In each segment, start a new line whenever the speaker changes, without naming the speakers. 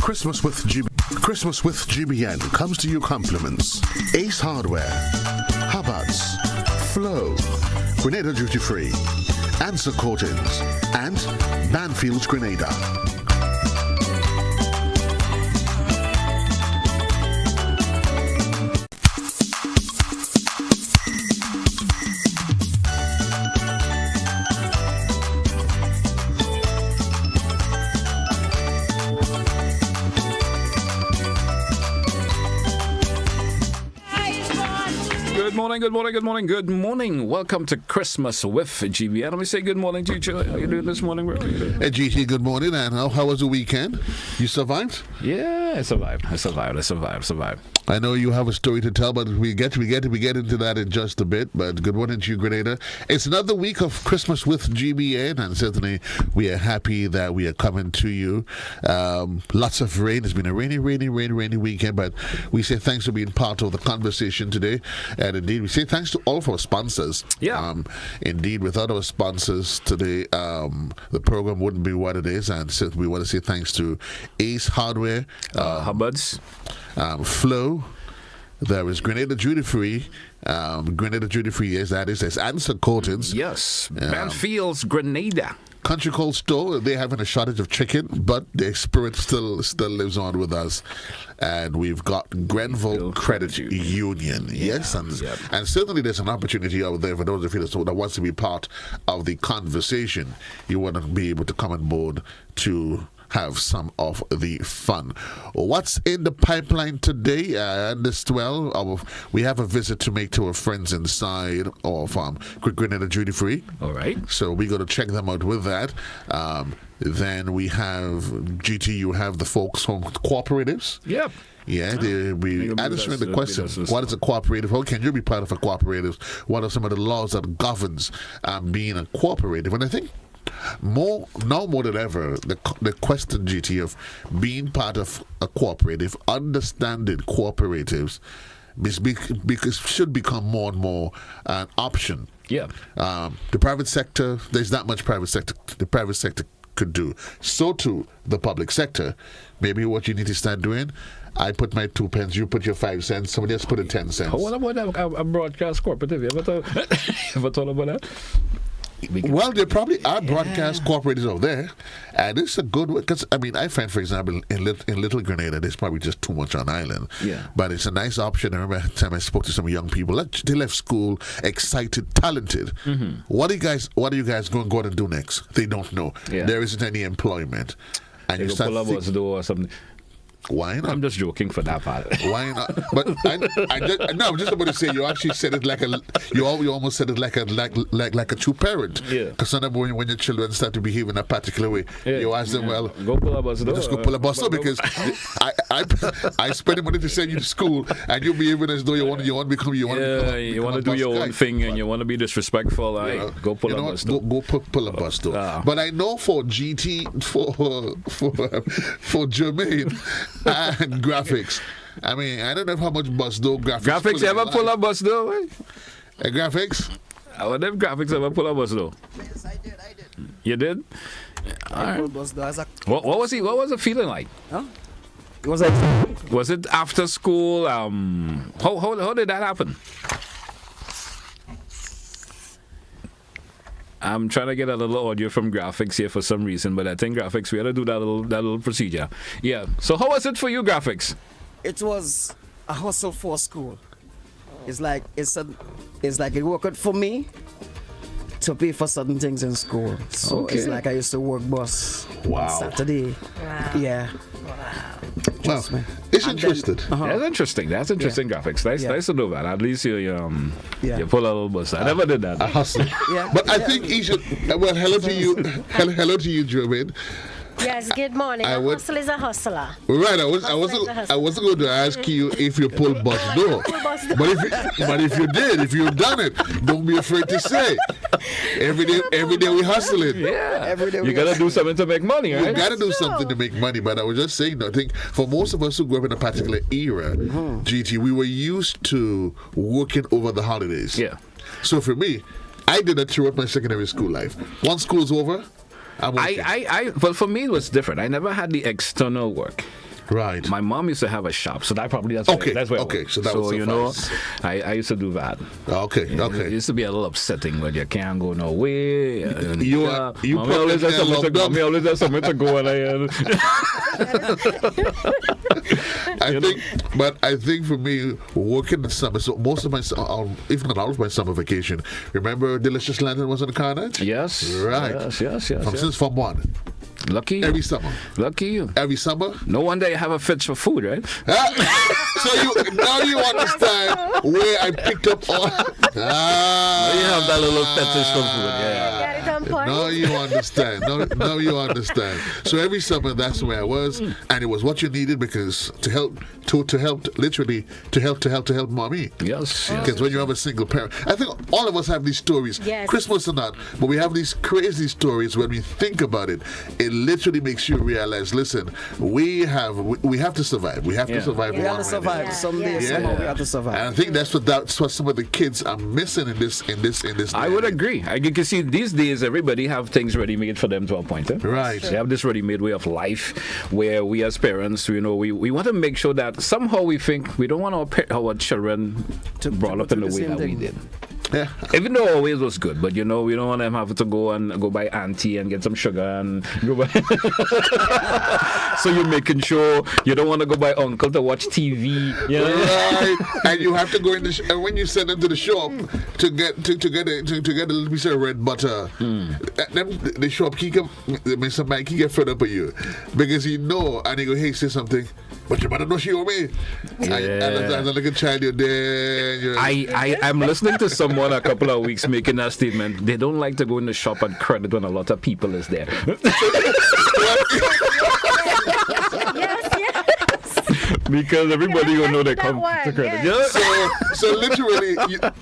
Christmas with GBN comes to you compliments. Ace Hardware, Hubbards, Flow, Grenada Duty Free, Answer Coatings, and Banfield's Grenada.
Good morning. Welcome to Christmas with GBN. Let me say good morning to you. How are you doing this morning, bro?
Hey, GT, good morning. And how was the weekend? You survived?
Yeah, I survived.
I know you have a story to tell, but we get into that in just a bit. But good morning to you, Grenada. It's another week of Christmas with GBN, and certainly we are happy that we are coming to you. Lots of rain. It's been a rainy weekend, but we say thanks for being part of the conversation today. And indeed, we say thanks to all of our sponsors.
Yeah.
Indeed, without our sponsors today, the program wouldn't be what it is. And so we want to say thanks to Ace Hardware,
Hubbards,
Flow. There is Grenada Duty Free. Grenada Duty Free, yes, that is. There's Answer Coatings.
Yes. Banfield's Grenada.
Country Cold Store, they're having a shortage of chicken, but their spirit still lives on with us. And we've got Grenville Credit Union. Yes, and certainly there's an opportunity out there for those of you that wants to be part of the conversation. You want to be able to come on board to have some of the fun. What's in the pipeline today? We have a visit to make to our friends inside of Grenada Duty Free.
All right.
So we're going to check them out with that. Then we have GT. You have the folks from cooperatives.
Yep.
Yeah, they'll be answering the question, what is a cooperative? How can you be part of a cooperative? What are some of the laws that governs being a cooperative? And I think more than ever, the question, GT, of being part of a cooperative, understanding cooperatives, because should become more and more an option.
Yeah.
The private sector, there's not much private sector. The private sector could do. So too, the public sector. Maybe what you need to start doing, I put my 2 pence, you put your 5 cents, somebody else put a 10 cents.
What about a broadcast cooperative? You ever thought about that?
Well, there probably are broadcast cooperatives out there, and it's a good way. Because I find, for example, in Little Grenada, there's probably just too much on island.
Yeah.
But it's a nice option. I remember the time I spoke to some young people. They left school excited, talented. Mm-hmm. What are you guys going to go out and do next? They don't know. Yeah. There isn't any employment, and
you start pull up door or something.
Why not?
I'm just joking for that part.
Why not? But I'm just about to say you actually said it you almost said it like a true parent.
Yeah.
Because sometimes when your children start to behave in a particular way, you ask them, well,
go pull a bus door.
Just go pull a bus door because I spend the money to send you to school, and you behaving as though you want to become you want
to do your own thing, and you want to be disrespectful. Go pull a bus door.
Go pull a bus door. But I know for GT for Jermaine. And graphics. I don't know how much bus door graphics.
Graphics ever pull a bus door?
Graphics?
How them graphics ever pull a bus door?
Yes, I did.
You did?
I bus door.
What was it feeling like?
Huh? It
was it after school? How did that happen? I'm trying to get a little audio from graphics here for some reason, but I think graphics, we had to do that little procedure. Yeah. So how was it for you, graphics?
It was a hustle for school. It's like it worked for me to pay for certain things in school. So It's like I used to work bus on Saturday.
Wow.
Yeah.
Wow. It's interesting.
That's interesting graphics. Nice to know that. At least you pull a little bus. I never did that.
A hustle. But I think you should. Well, hello to you, Jermaine.
Yes, good morning. A hustle is a hustler.
Right, I wasn't going to ask you if you pull bus door. But if you've done it, don't be afraid to say. Every day we hustling.
Yeah. Every day you gotta do something to make money, right?
You gotta do something to make money. But I was just saying, I think for most of us who grew up in a particular era, GT, we were used to working over the holidays.
Yeah.
So for me, I did that throughout my secondary school life. Once school's over,
well, for me it was different. I never had the external work.
Right.
My mom used to have a shop, so that's
okay.
That's where.
Okay, so that would suffice.
I used to do that.
Okay.
It used to be a little upsetting when you can't go no way.
You
mommy always has somewhere to go, and
I think for me, working in summer, so most of my, if not all of my summer vacation, remember Delicious Lantern was on the Carnage?
Yes.
Right.
Yes.
Since Form 1.
Lucky you.
Every summer.
Lucky you.
Every summer.
No wonder you have a fetch for food, right?
So now you understand where I picked up all.
You have that little fetish for food, yeah.
Now you understand. Now you understand. So every summer, that's where I was, and it was what you needed because to help mommy.
Yes.
Because when you have a single parent, I think all of us have these stories.
Yes.
Christmas or not, but we have these crazy stories. When we think about it, it literally makes you realize. Listen, we have to survive. We have to survive.
We have to survive. Someday, somehow, we have to survive.
And I think that's what some of the kids are missing in this.
I would agree. You can see these days everybody have things ready made for them to a point.
Right.
They have this ready-made way of life where we as parents, we want to make sure that somehow we think we don't want our children to brought up in the way that we did.
Yeah.
Even though always was good, but we don't want them having to go by auntie and get some sugar and go by. So you're making sure you don't want to go by uncle to watch TV.
Right. And you have to go in and when you send them to the shop to get a little piece of red butter, the shopkeeper, Mr. Mike, he get fed up with you because he know and he go, hey, say something. But your mother knows she owe me.
Yeah.
And as a little child, you're there.
I'm listening to someone a couple of weeks making that statement. They don't like to go in the shop and credit when a lot of people is there. Because everybody will know they come to credit.
Yes.
Yeah.
So literally,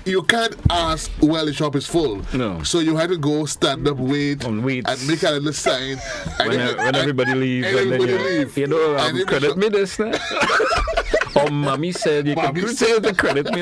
you can't ask, well, the shop is full.
No.
So you had to go stand up, wait, and make a little sign.
When everybody leaves. You know, credit me this now. Or mommy said you can say to credit me.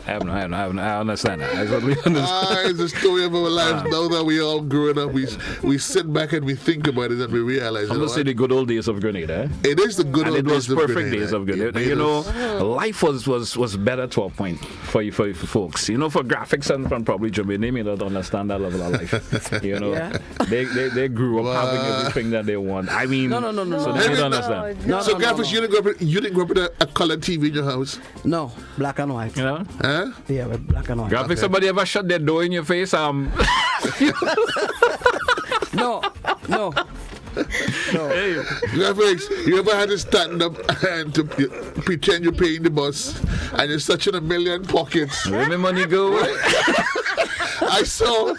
I understand that.
It's the story of our lives. Now that we all grown up, we sit back and we think about it and we realize.
I'm going to say the good old days of Grenada.
It is the good old days of Grenada.
It was perfect days of Grenada. Life was better to a point for folks. For graphics and probably Jermaine, they may not understand that level of life. They grew up having everything that they want. I mean,
no.
So they don't understand.
So graphics, you didn't grow up with a colored TV in your house?
No, black and white.
Huh?
Yeah, with black and white.
Graphics, okay. Somebody ever shut their door in your face?
No.
Hey, graphics, you ever had to stand up and to pretend you're paying the bus and you're such in $1 million pockets?
Where my money go?
I saw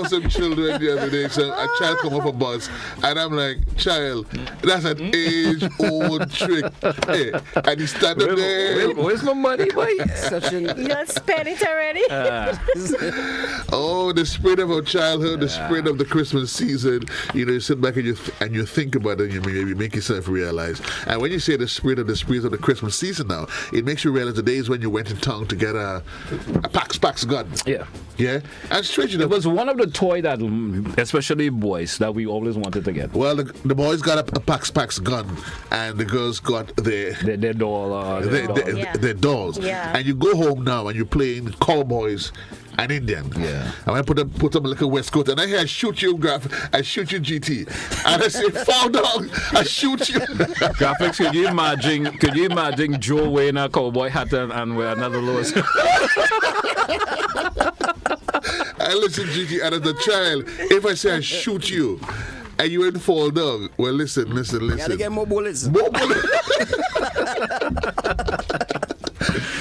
some children the other day. So a child come off a bus, and I'm like, child, that's an age-old trick. Hey, and he stand up there.
Where's my money, boy?
You don't spend it already.
Oh, the spirit of our childhood, the spirit of the Christmas season. You sit back and you think about it, and you make yourself realize. And when you say the spirit of the Christmas season, now it makes you realize the days when you went in town to get a Pax gun. Yeah. And strange enough,
it was one of the toy that, especially boys, that we always wanted to get.
Well, the boys got a Pax gun, and the girls got their
doll,
their dolls.
Yeah.
And you go home now and you're playing cowboys and Indian.
Yeah.
And I put them like a West Coast, and I hear I shoot you, I shoot you, GT, and I say, fall down, I shoot you.
Graphics, could you imagine Joe wearing a cowboy hat and wear another Lowe's?
I listen, GT, and as a child, if I say I shoot you and you ain't fall down, well, listen. You
gotta get more bullets.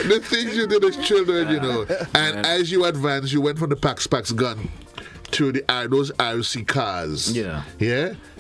The things you did as children, and as you advance, you went from the Pax gun to those RC cars.
Yeah.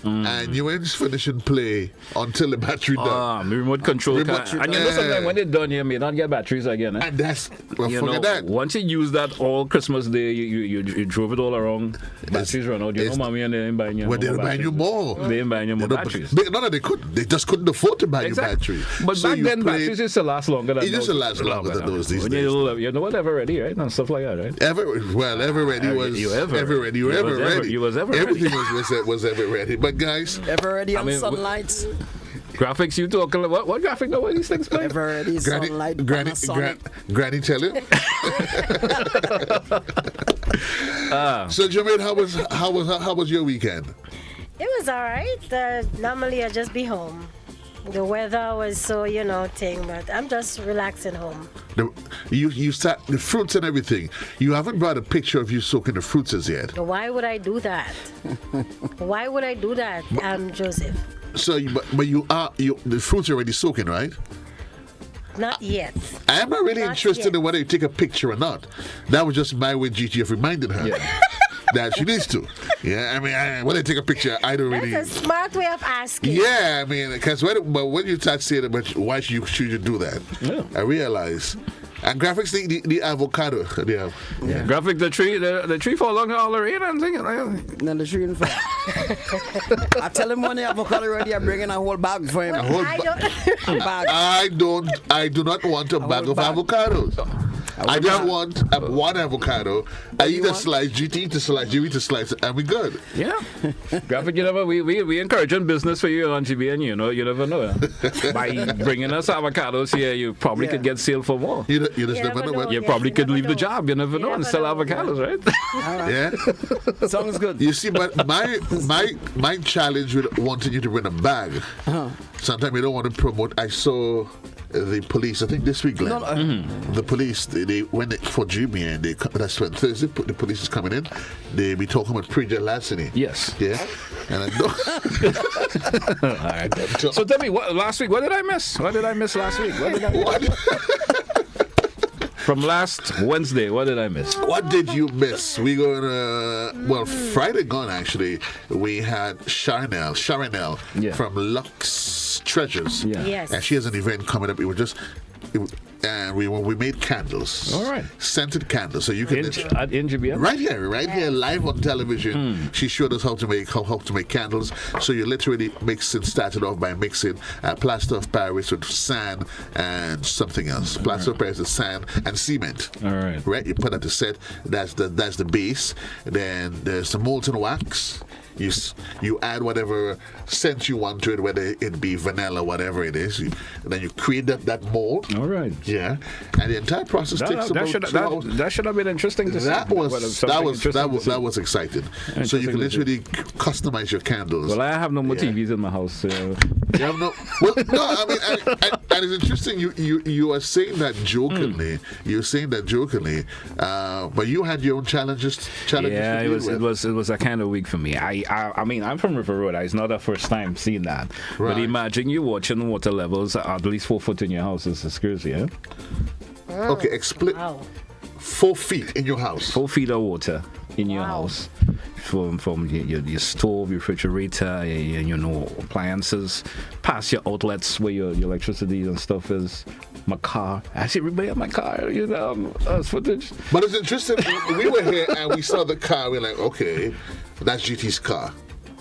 And you ain't finishing play until the battery done.
Remote control car. And sometimes when they're done, you may not get batteries again.
And that's, forget that.
Once you use that all Christmas Day, you drove it all around, batteries run out. Mommy and they ain't buying you more.
They're buying you more.
They ain't buying you more batteries.
They couldn't. They just couldn't afford to buy you batteries.
But so back then, batteries used to last longer than those.
It used to last longer than those these days.
You know what, Ever Ready, right? And stuff like that, right?
Ever Ready was Ever Ready. You was ever ready.
Everything
was ever ready. But guys,
Ever ready on sunlight?
Graphics, you talking about what graphic are these things playing?
Eveready, Sunlight,
Granny tell you. So Jermaine, how was your weekend?
It was all right. Normally I'd just be home. The weather was so, thing, but I'm just relaxing home.
You sat the fruits and everything. You haven't brought a picture of you soaking the fruits as yet.
Why would I do that? Why would I do that, Joseph?
So, the fruits are already soaking, right?
Not yet.
I am not really interested in whether you take a picture or not. That was just my way GT of reminding her. Yeah. That she needs to. Yeah, I mean, when I take a picture, I don't really.
That's a smart way of asking.
Yeah, I mean, because when you start saying about why should you do that, I realize. And graphics, the avocado. They have.
Yeah. Graphic, the tree fall along all the rain and things.
No, the tree didn't fall. I tell him when the avocado ready, I'm bringing a whole bag for him.
Well,
I do not want a bag of avocados. I just want one avocado. I eat a slice, GT eat a slice, you eat a slice, and we good.
Yeah. Graphic, we encouraging business for you on GBN, you never know. By bringing us avocados here, you probably could get sale for more.
You just never know.
You probably could leave the job, you never know, and sell avocados, right?
Yeah.
Sounds good.
You see, but my challenge with wanting you to bring a bag, sometimes you don't want to promote. I saw the police, I think this week, Glen. The police, they went for GBN. That's when Thursday, the police is coming in. They be talking about pre-jail larceny.
Yes.
Yeah. And I know.
All right. So tell me, last week, what did I miss? What did I miss last week? From last Wednesday, what did I miss?
What did you miss? We going Friday gone actually. We had Sharonell from Lux Treasures.
Yeah. Yes.
And she has an event coming up. And we made candles.
All right.
Scented candles. So you can
in GBN?
Right here, live on television. She showed us how to make candles. So you literally started off by mixing plaster of Paris with sand and something else. Plaster of Paris with sand and cement.
All right.
Right? You put that to set. That's the base. Then there's the molten wax. You add whatever scent you want to it, whether it be vanilla, whatever it is. Then you create that mold.
All right.
Yeah. And the entire process takes about 2 hours.
That should have been interesting to see.
That was exciting. So you can literally customize your candles.
Well, I have no more TVs in my house. So.
You have no. Well, no. I mean, and it's interesting. You are saying that jokingly. You're saying that jokingly. But you had your own challenges.
Yeah, it was a kind of week for me. I mean, I'm from River Road. It's not the first time seeing that. Right. But imagine you watching water levels at least 4 foot in your house. It's crazy, yeah?
Okay, explain. Wow. 4 feet in your house.
4 feet of water in your house. From your stove, your refrigerator, appliances, past your outlets where your electricity and stuff is. My car. I see everybody at my car, footage.
But it's interesting. We were here and we saw the car. We're like, okay, that's GT's car.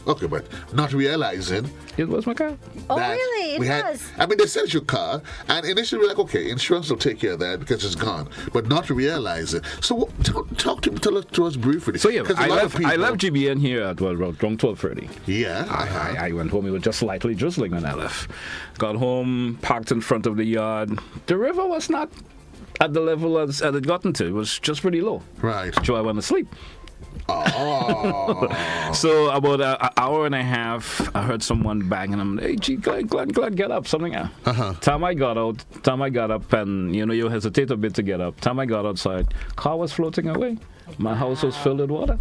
Okay, but not realizing
it was my car.
Oh, really? It was.
I mean, they sent your car, and initially we're like, okay, insurance will take care of that because it's gone, but not realizing. So, tell us to us briefly.
So yeah, I left GBN here at around 12:30.
Yeah.
I went home. It was just slightly drizzling when I left. Got home, parked in front of the yard. The river was not at the level as it had gotten to. It was just pretty low.
Right.
So I went to sleep.
Oh.
So about an hour and a half, I heard someone banging. I'm, hey, Glen, get up, something. Time I got up, and you hesitate a bit to get up. Time I got outside, car was floating away. My house was filled with water.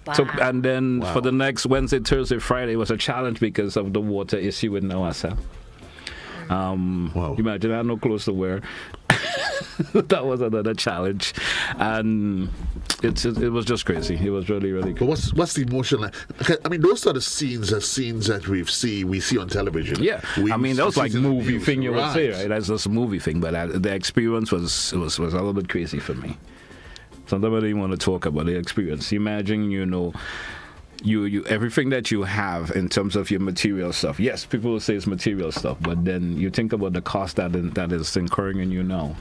Wow. So, and then for the next Wednesday, Thursday, Friday was a challenge because of the water issue with Nawasa. Imagine I had no clothes to wear. That was another challenge, and it was just crazy. It was really, really cool.
But what's the emotion like? I mean, those are the scenes that we see on television.
Yeah, I mean, that was like movie thing you would say, right? That's just a movie thing, but the experience was a little bit crazy for me. Sometimes I didn't want to talk about the experience. Imagine, you everything that you have in terms of your material stuff. Yes, people will say it's material stuff, but then you think about the cost that is incurring in you now.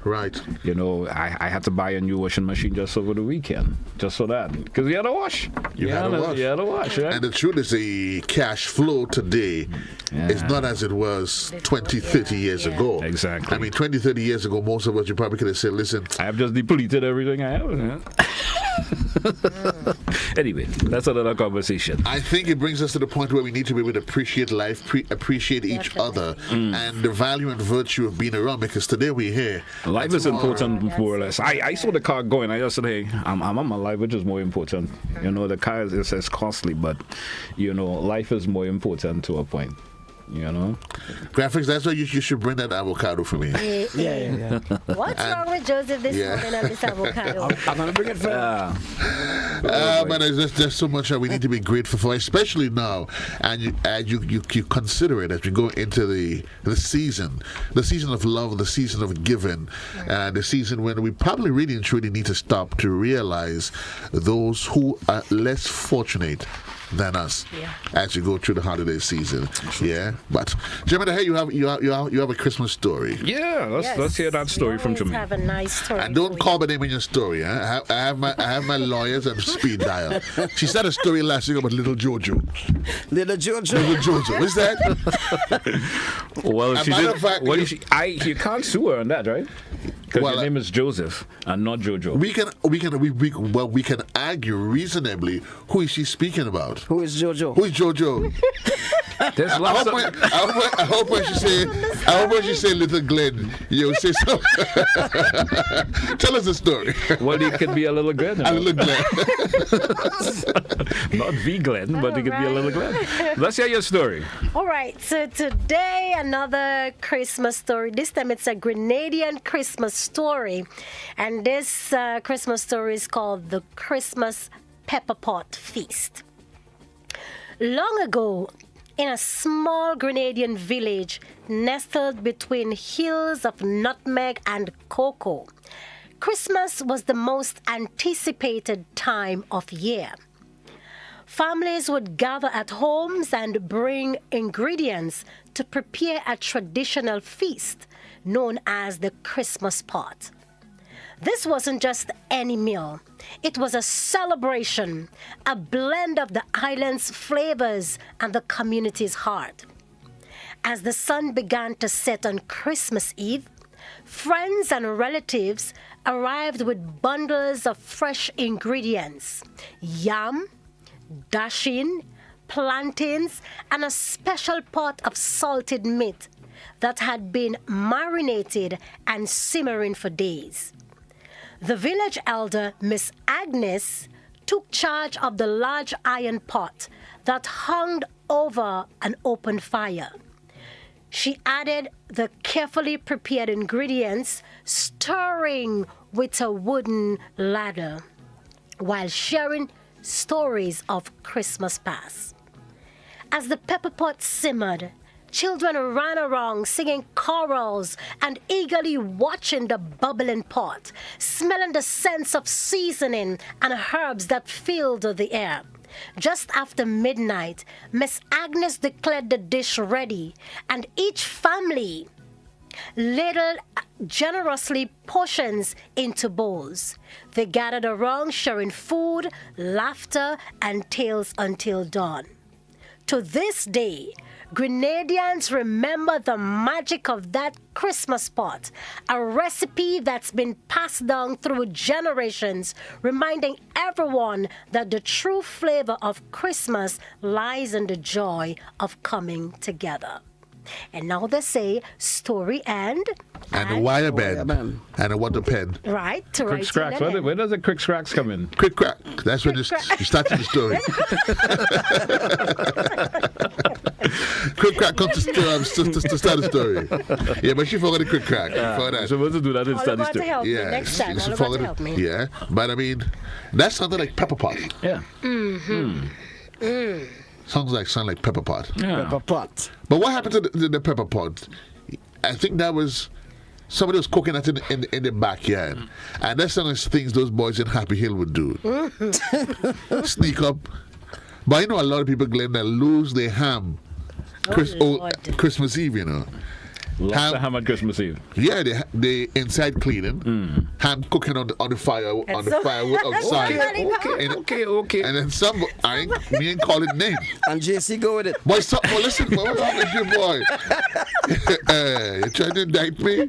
Right.
You know, I had to buy a new washing machine just over the weekend, just for that, because you had to wash.
You had to wash,
right?
And the truth is, the cash flow today is not as it was 20, 30 years ago.
Exactly.
I mean, 20, 30 years ago, most of us, you probably could have said, listen,
I have just depleted everything I have. Anyway, that's another conversation.
I think it brings us to the point where we need to be able to appreciate life, appreciate each other, and the value and virtue of being around, because today we're here.
Life is important, more or less. I saw the car going. I just said, hey, I'm on my life, which is more important. You know, the car is costly, but, you know, life is more important to a point. You know,
Graphics, that's why you should bring that avocado for me.
Yeah.
What's wrong with Joseph this morning on this avocado?
I'm going to bring it for
man, there's so much that we need to be grateful for, especially now. And you consider it as we go into the season of love, the season of giving, the season when we probably really and truly need to stop to realize those who are less fortunate than us as you go through the holiday season. Yeah, but Jermaine, hey, you have a Christmas story.
Yeah, let's hear that story from Jermaine.
Have a nice story.
And don't call my name in your story. Huh? I have my lawyers and speed dial. She said a story last week about little Jojo.
Little Jojo.
Little Jojo. What's that?
Well,
As
she
a matter
did.
of fact,
What is she? You can't sue her on that, right? Because your name is Joseph and not Jojo.
We can argue reasonably who is she speaking about.
Who is Jojo?
Who is Jojo?
There's
I
lots
hope when she say little Glen, you'll say so. Tell us the story.
Well, he could be a little Glen.
A little Glen.
Not the Glen, but he could be a little Glen. Let's hear your story.
All right, so today another Christmas story. This time it's a Grenadian Christmas story. And this Christmas story is called The Christmas Pepper Pot Feast. Long ago, in a small Grenadian village nestled between hills of nutmeg and cocoa, Christmas was the most anticipated time of year. Families would gather at homes and bring ingredients to prepare a traditional feast known as the Christmas pot. This wasn't just any meal. It was a celebration, a blend of the island's flavors and the community's heart. As the sun began to set on Christmas Eve, friends and relatives arrived with bundles of fresh ingredients: yam, dasheen, plantains, and a special pot of salted meat that had been marinated and simmering for days. The village elder, Miss Agnes, took charge of the large iron pot that hung over an open fire. She added the carefully prepared ingredients, stirring with a wooden ladle, while sharing stories of Christmas past. As the pepper pot simmered, children ran around singing carols and eagerly watching the bubbling pot, smelling the scents of seasoning and herbs that filled the air. Just after midnight, Miss Agnes declared the dish ready, and each family ladled generously portions into bowls. They gathered around sharing food, laughter, and tales until dawn. To this day, Grenadians remember the magic of that Christmas pot, a recipe that's been passed down through generations, reminding everyone that the true flavor of Christmas lies in the joy of coming together. And now they say story and
a wire band and a water pen.
Right, to
Quick
write
scracks. Where does the quick scracks come in?
Quick crack. That's when you start the story. Quick crack comes to start the story. Yeah, but she forgot the quick crack.
So supposed to do that in study
to
story.
help me next time. All about to help me.
Yeah, but I mean, that's something like pepper pot.
Yeah.
Sound like pepper pot.
Yeah.
Pepper pot.
But what happened to the pepper pot? I think that was somebody was cooking that in the backyard, and that's some of the things those boys in Happy Hill would do. Sneak up. But I know a lot of people, Glen, that lose their ham Christmas Eve, you know.
Lobster ham on Christmas Eve.
Yeah, they inside cleaning, ham cooking on the fire on the firewood outside.
Okay.
And then me ain't call it name.
And JC go with it.
Boy, listen, boy, what's wrong with you, boy? You trying to indict me?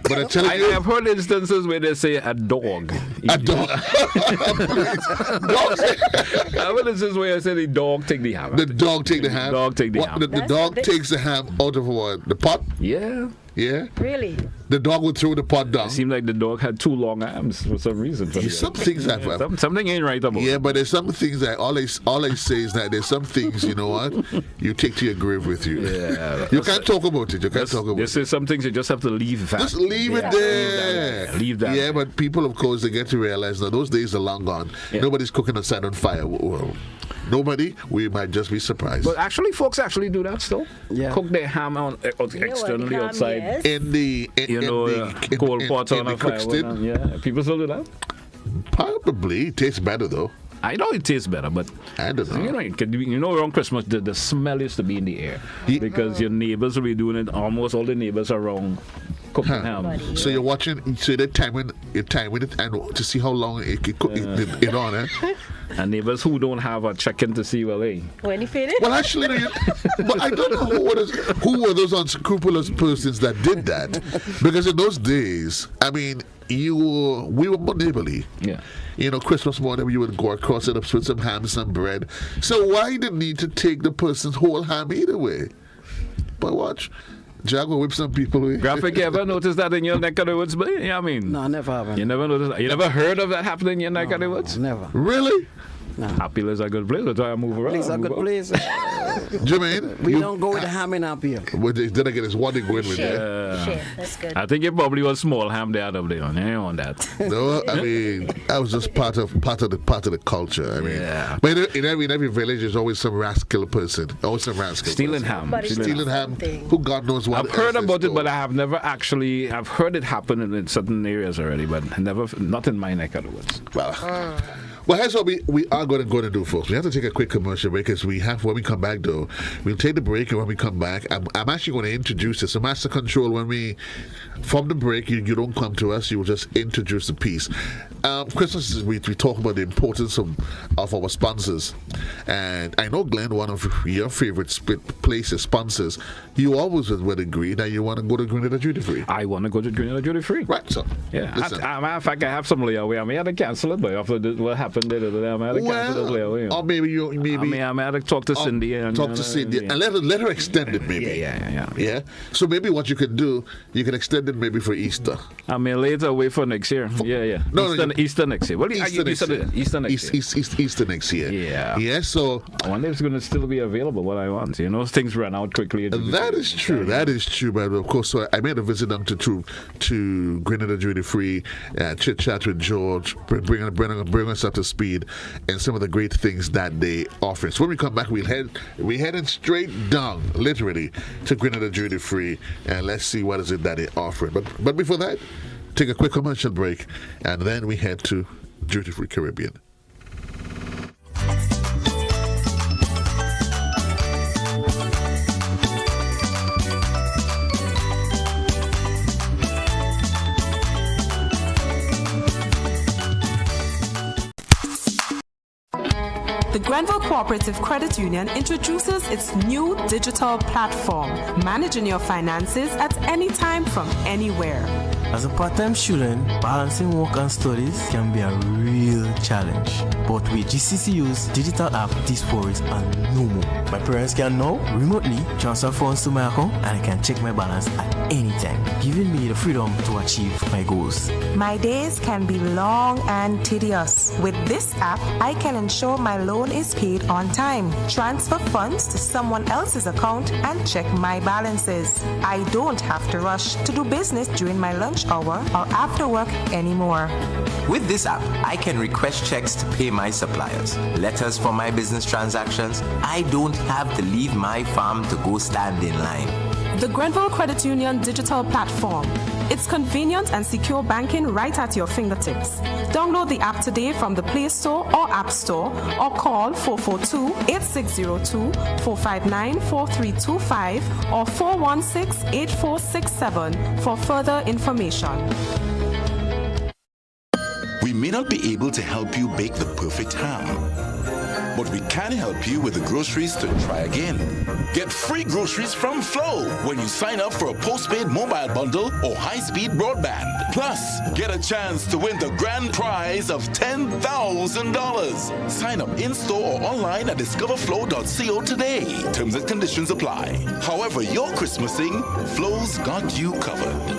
But I'm telling you,
I've heard instances where they say a dog.
a dog. Dogs.
I've heard instances where they say the dog take the ham.
The dog take the ham.
Ham.
The dog takes the ham out of what? The pot?
Yeah.
Yeah.
Really?
The dog would throw the pot down.
It seemed like the dog had 2 long arms for some reason.
Some things have.
Something ain't right about it.
Yeah, but there's some things that all I say is that there's some things, you know what, you take to your grave with you.
Yeah.
You can't talk about it. You can't talk about it.
This is some things you just have to leave.
Just leave it there.
Leave that.
Yeah, but people, of course, they get to realize that those days are long gone. Yeah. Nobody's cooking outside on fire. Well, nobody. We might just be surprised.
But actually, folks actually do that still.
Yeah.
Cook their ham externally outside.
Yes.
In the
cold pot on a fire.
Crixton.
Yeah, people still do that.
Probably. It tastes better though.
I know it tastes better, but
I don't know.
You know, around Christmas, the smell used to be in the air because your neighbors will be doing it. Almost all the neighbors around cooking ham.
So you're watching. So they're timing it and to see how long it cook it on.
And neighbors who don't have a check-in to see, well, hey.
When you finish?
Well, actually, but I don't know who were those unscrupulous persons that did that, because in those days, I mean, we were more neighborly.
Yeah.
You know, Christmas morning, you would go across it up with some ham, some bread. So why the need to take the person's whole ham either way? But watch. Jack will whip some people away.
Graphic, you ever noticed that in your neck of the woods? But, yeah, I mean.
No, I never have.
You never noticed that? You never heard of that happening in your neck of the woods?
Never.
Really?
No.
Happy is a good place. That's why I move around.
It's a good place.
Jermaine?
We don't go with the ham in up here.
Then again, it's one thing going with that.
Shit, that's good.
I think it probably was small ham they had up there. You ain't on that.
No, I mean, that was just part of the culture. I mean, but in every village, there's always some rascal person. Always some rascal
Stealing
person.
ham.
Stealing ham. Who God knows what.
I've heard about it, but I have never actually. I've heard it happen in certain areas already, but not in my neck of the woods.
Well, here's what we are going to do, folks. We have to take a quick commercial break because when we come back, though, we'll take the break, and when we come back, I'm actually going to introduce it. So, Master Control, from the break, you don't come to us, you will just introduce the piece. Christmas, we talk about the importance of our sponsors. And I know, Glen, one of your favorite sponsors, you always would agree that you want to go to Grenada Duty Free.
I want to go to Grenada Duty Free.
Right, so.
Yeah. Matter of fact, I have some layaway. I may have to cancel it, but after what happened, I may have to cancel this layaway.
Or maybe
I may have to talk to Cindy and
let her extend it, maybe. Yeah. So maybe what you could do, you can extend it maybe for Easter.
I mean, later wait for next year. Easter next year. Well, Easter next year. Yeah. So I wonder if it's going to still be available. What I want, things run out quickly.
That is true. But of course, so I made a visit down to Grenada Duty Free, chit chat with George, bring us up to speed, and some of the great things that they offer. So when we come back, we're heading straight down, literally, to Grenada Duty Free, and let's see what is it that they offer. But before that, take a quick commercial break, and then we head to Duty Free Caribbean.
The Grenville Cooperative Credit Union introduces its new digital platform, managing your finances at any time from anywhere.
As a part-time student, balancing work and studies can be a real challenge. But with GCCU's digital app, these worries are no more. My parents can now remotely transfer funds to my account, and I can check my balance at any time, giving me the freedom to achieve my goals.
My days can be long and tedious. With this app, I can ensure my loan is paid on time, transfer funds to someone else's account, and check my balances. I don't have to rush to do business during my lunch hour or after work anymore.
With this app, I can request checks to pay my suppliers, letters for my business transactions. I don't have to leave my farm to go stand in line.
The Grenville Credit Union digital platform. It's convenient and secure banking right at your fingertips. Download the app today from the Play Store or App Store or call 442-8602, 459-4325 or 416-8467 for further information.
We may not be able to help you bake the perfect ham, but we can help you with the groceries to try again. Get free groceries from Flow when you sign up for a postpaid mobile bundle or high-speed broadband. Plus, get a chance to win the grand prize of $10,000. Sign up in-store or online at discoverflow.co today. Terms and conditions apply. However you're Christmasing, Flow's got you covered.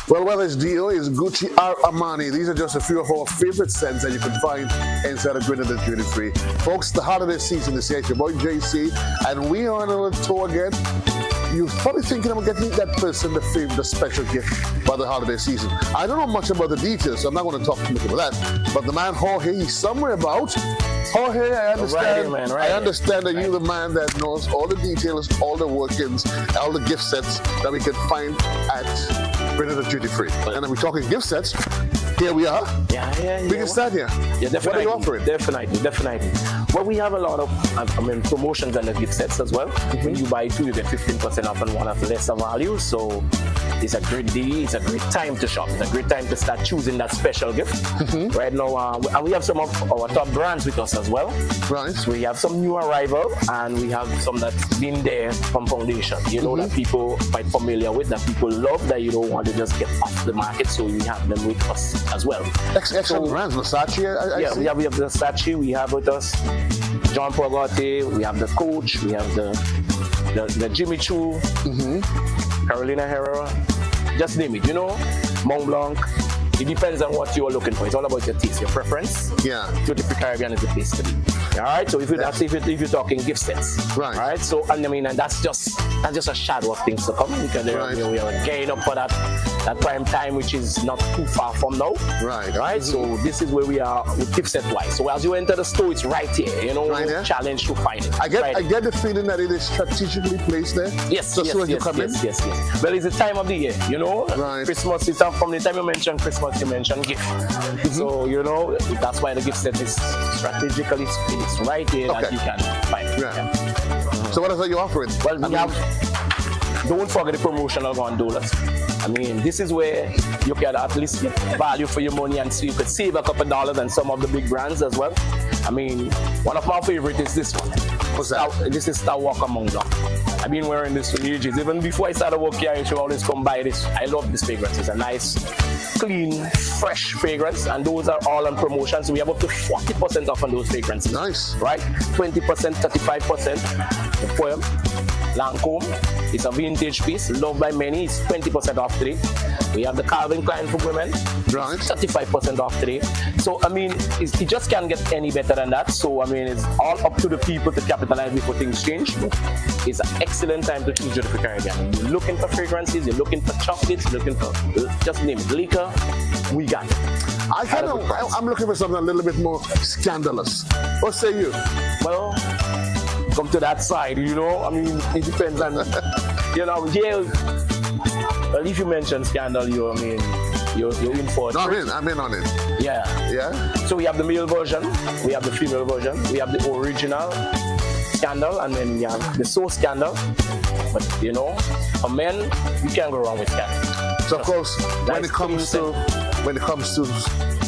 Well, whether it's Dio, it's Gucci, or Armani, these are just a few of our favorite scents that you can find inside of Grenada Duty Free. Folks, the holiday season is here. It's your boy JC, and we are on a little tour again. You're probably thinking about getting that person the special gift for the holiday season. I don't know much about the details, so I'm not going to talk too much about that. But the man Jorge, he's somewhere about. Jorge, I understand. I understand that you're the man that knows all the details, all the workings, all the gift sets that we can find at Grenada Duty Free. And then we're talking gift sets. Here we are.
Yeah.
We can start here.
Yeah, definitely.
What are you offering?
Definitely. Well, we have a lot of promotions and the gift sets as well. Mm-hmm. When you buy two, you get 15% off on one of lesser value. So it's a great deal. It's a great time to shop. It's a great time to start choosing that special gift. Mm-hmm. Right now, and we have some of our top brands with us as well.
Right.
So we have some new arrival, and we have some that's been there from foundation. You know, that people are quite familiar with, that people love, that you don't want to just get off the market. So we have them with us as well.
Excellent brands. Versace, I see.
we have Versace. We have with us John Paul Gaultier. We have the Coach. We have the Jimmy Choo. Carolina Herrera. Just name it. You know, Mont Blanc. It depends on what you're looking for. It's all about your taste, your preference.
Yeah.
Duty Free Caribbean is the place to be. All right. So if you're talking gift sets,
right?
All right. So and that's just a shadow of things to come, because we are getting up for that prime time, which is not too far from now.
Right.
Right. So this is where we are with gift set wise. So as you enter the store, it's right here. You know,
right
challenge to find it.
I get the feeling that it is strategically placed there.
Yes.
Just when you come in.
Yes. Well, it's the time of the year. You know,
right.
Christmas is from the time you mention Christmas, you mention gift. So you know that's why the gift set is strategically it's right here that you can find it.
Yeah. So what is it you're offering?
Well, don't forget the promotional gondolas. I mean, this is where you can at least get value for your money, and so you could save a couple dollars on some of the big brands as well. I mean, one of my favorites is this one.
What's that?
This is Star Walker Mont Blanc. I've been wearing this for ages. Even before I started working here, I used to always come buy this. I love this fragrance. It's a nice, clean, fresh fragrance, and those are all on promotion. So we have up to 40% off on those fragrances.
Nice.
Right? 20%, 35%. The Poem Lancôme. It's a vintage piece, loved by many. It's 20% off today. We have the Calvin Klein for women.
Right.
35% off today. So, I mean, it just can't get any better than that. So, I mean, it's all up to the people to capitalize before things change. It's an excellent time to choose Duty Free Caribbean. You're looking for fragrances, you're looking for chocolates, you're looking for, just name it, liquor, we got it.
I'm looking for something a little bit more scandalous. What say you?
Well, come to that side, you know. I mean, it depends on, you know, well, if you mention scandal, you're in for it.
No, I'm in on it.
Yeah. So we have the male version, we have the female version, we have the original scandal, and then we have the soul scandal. But you know, for men, you can't go wrong with scandal.
So of course, when it comes to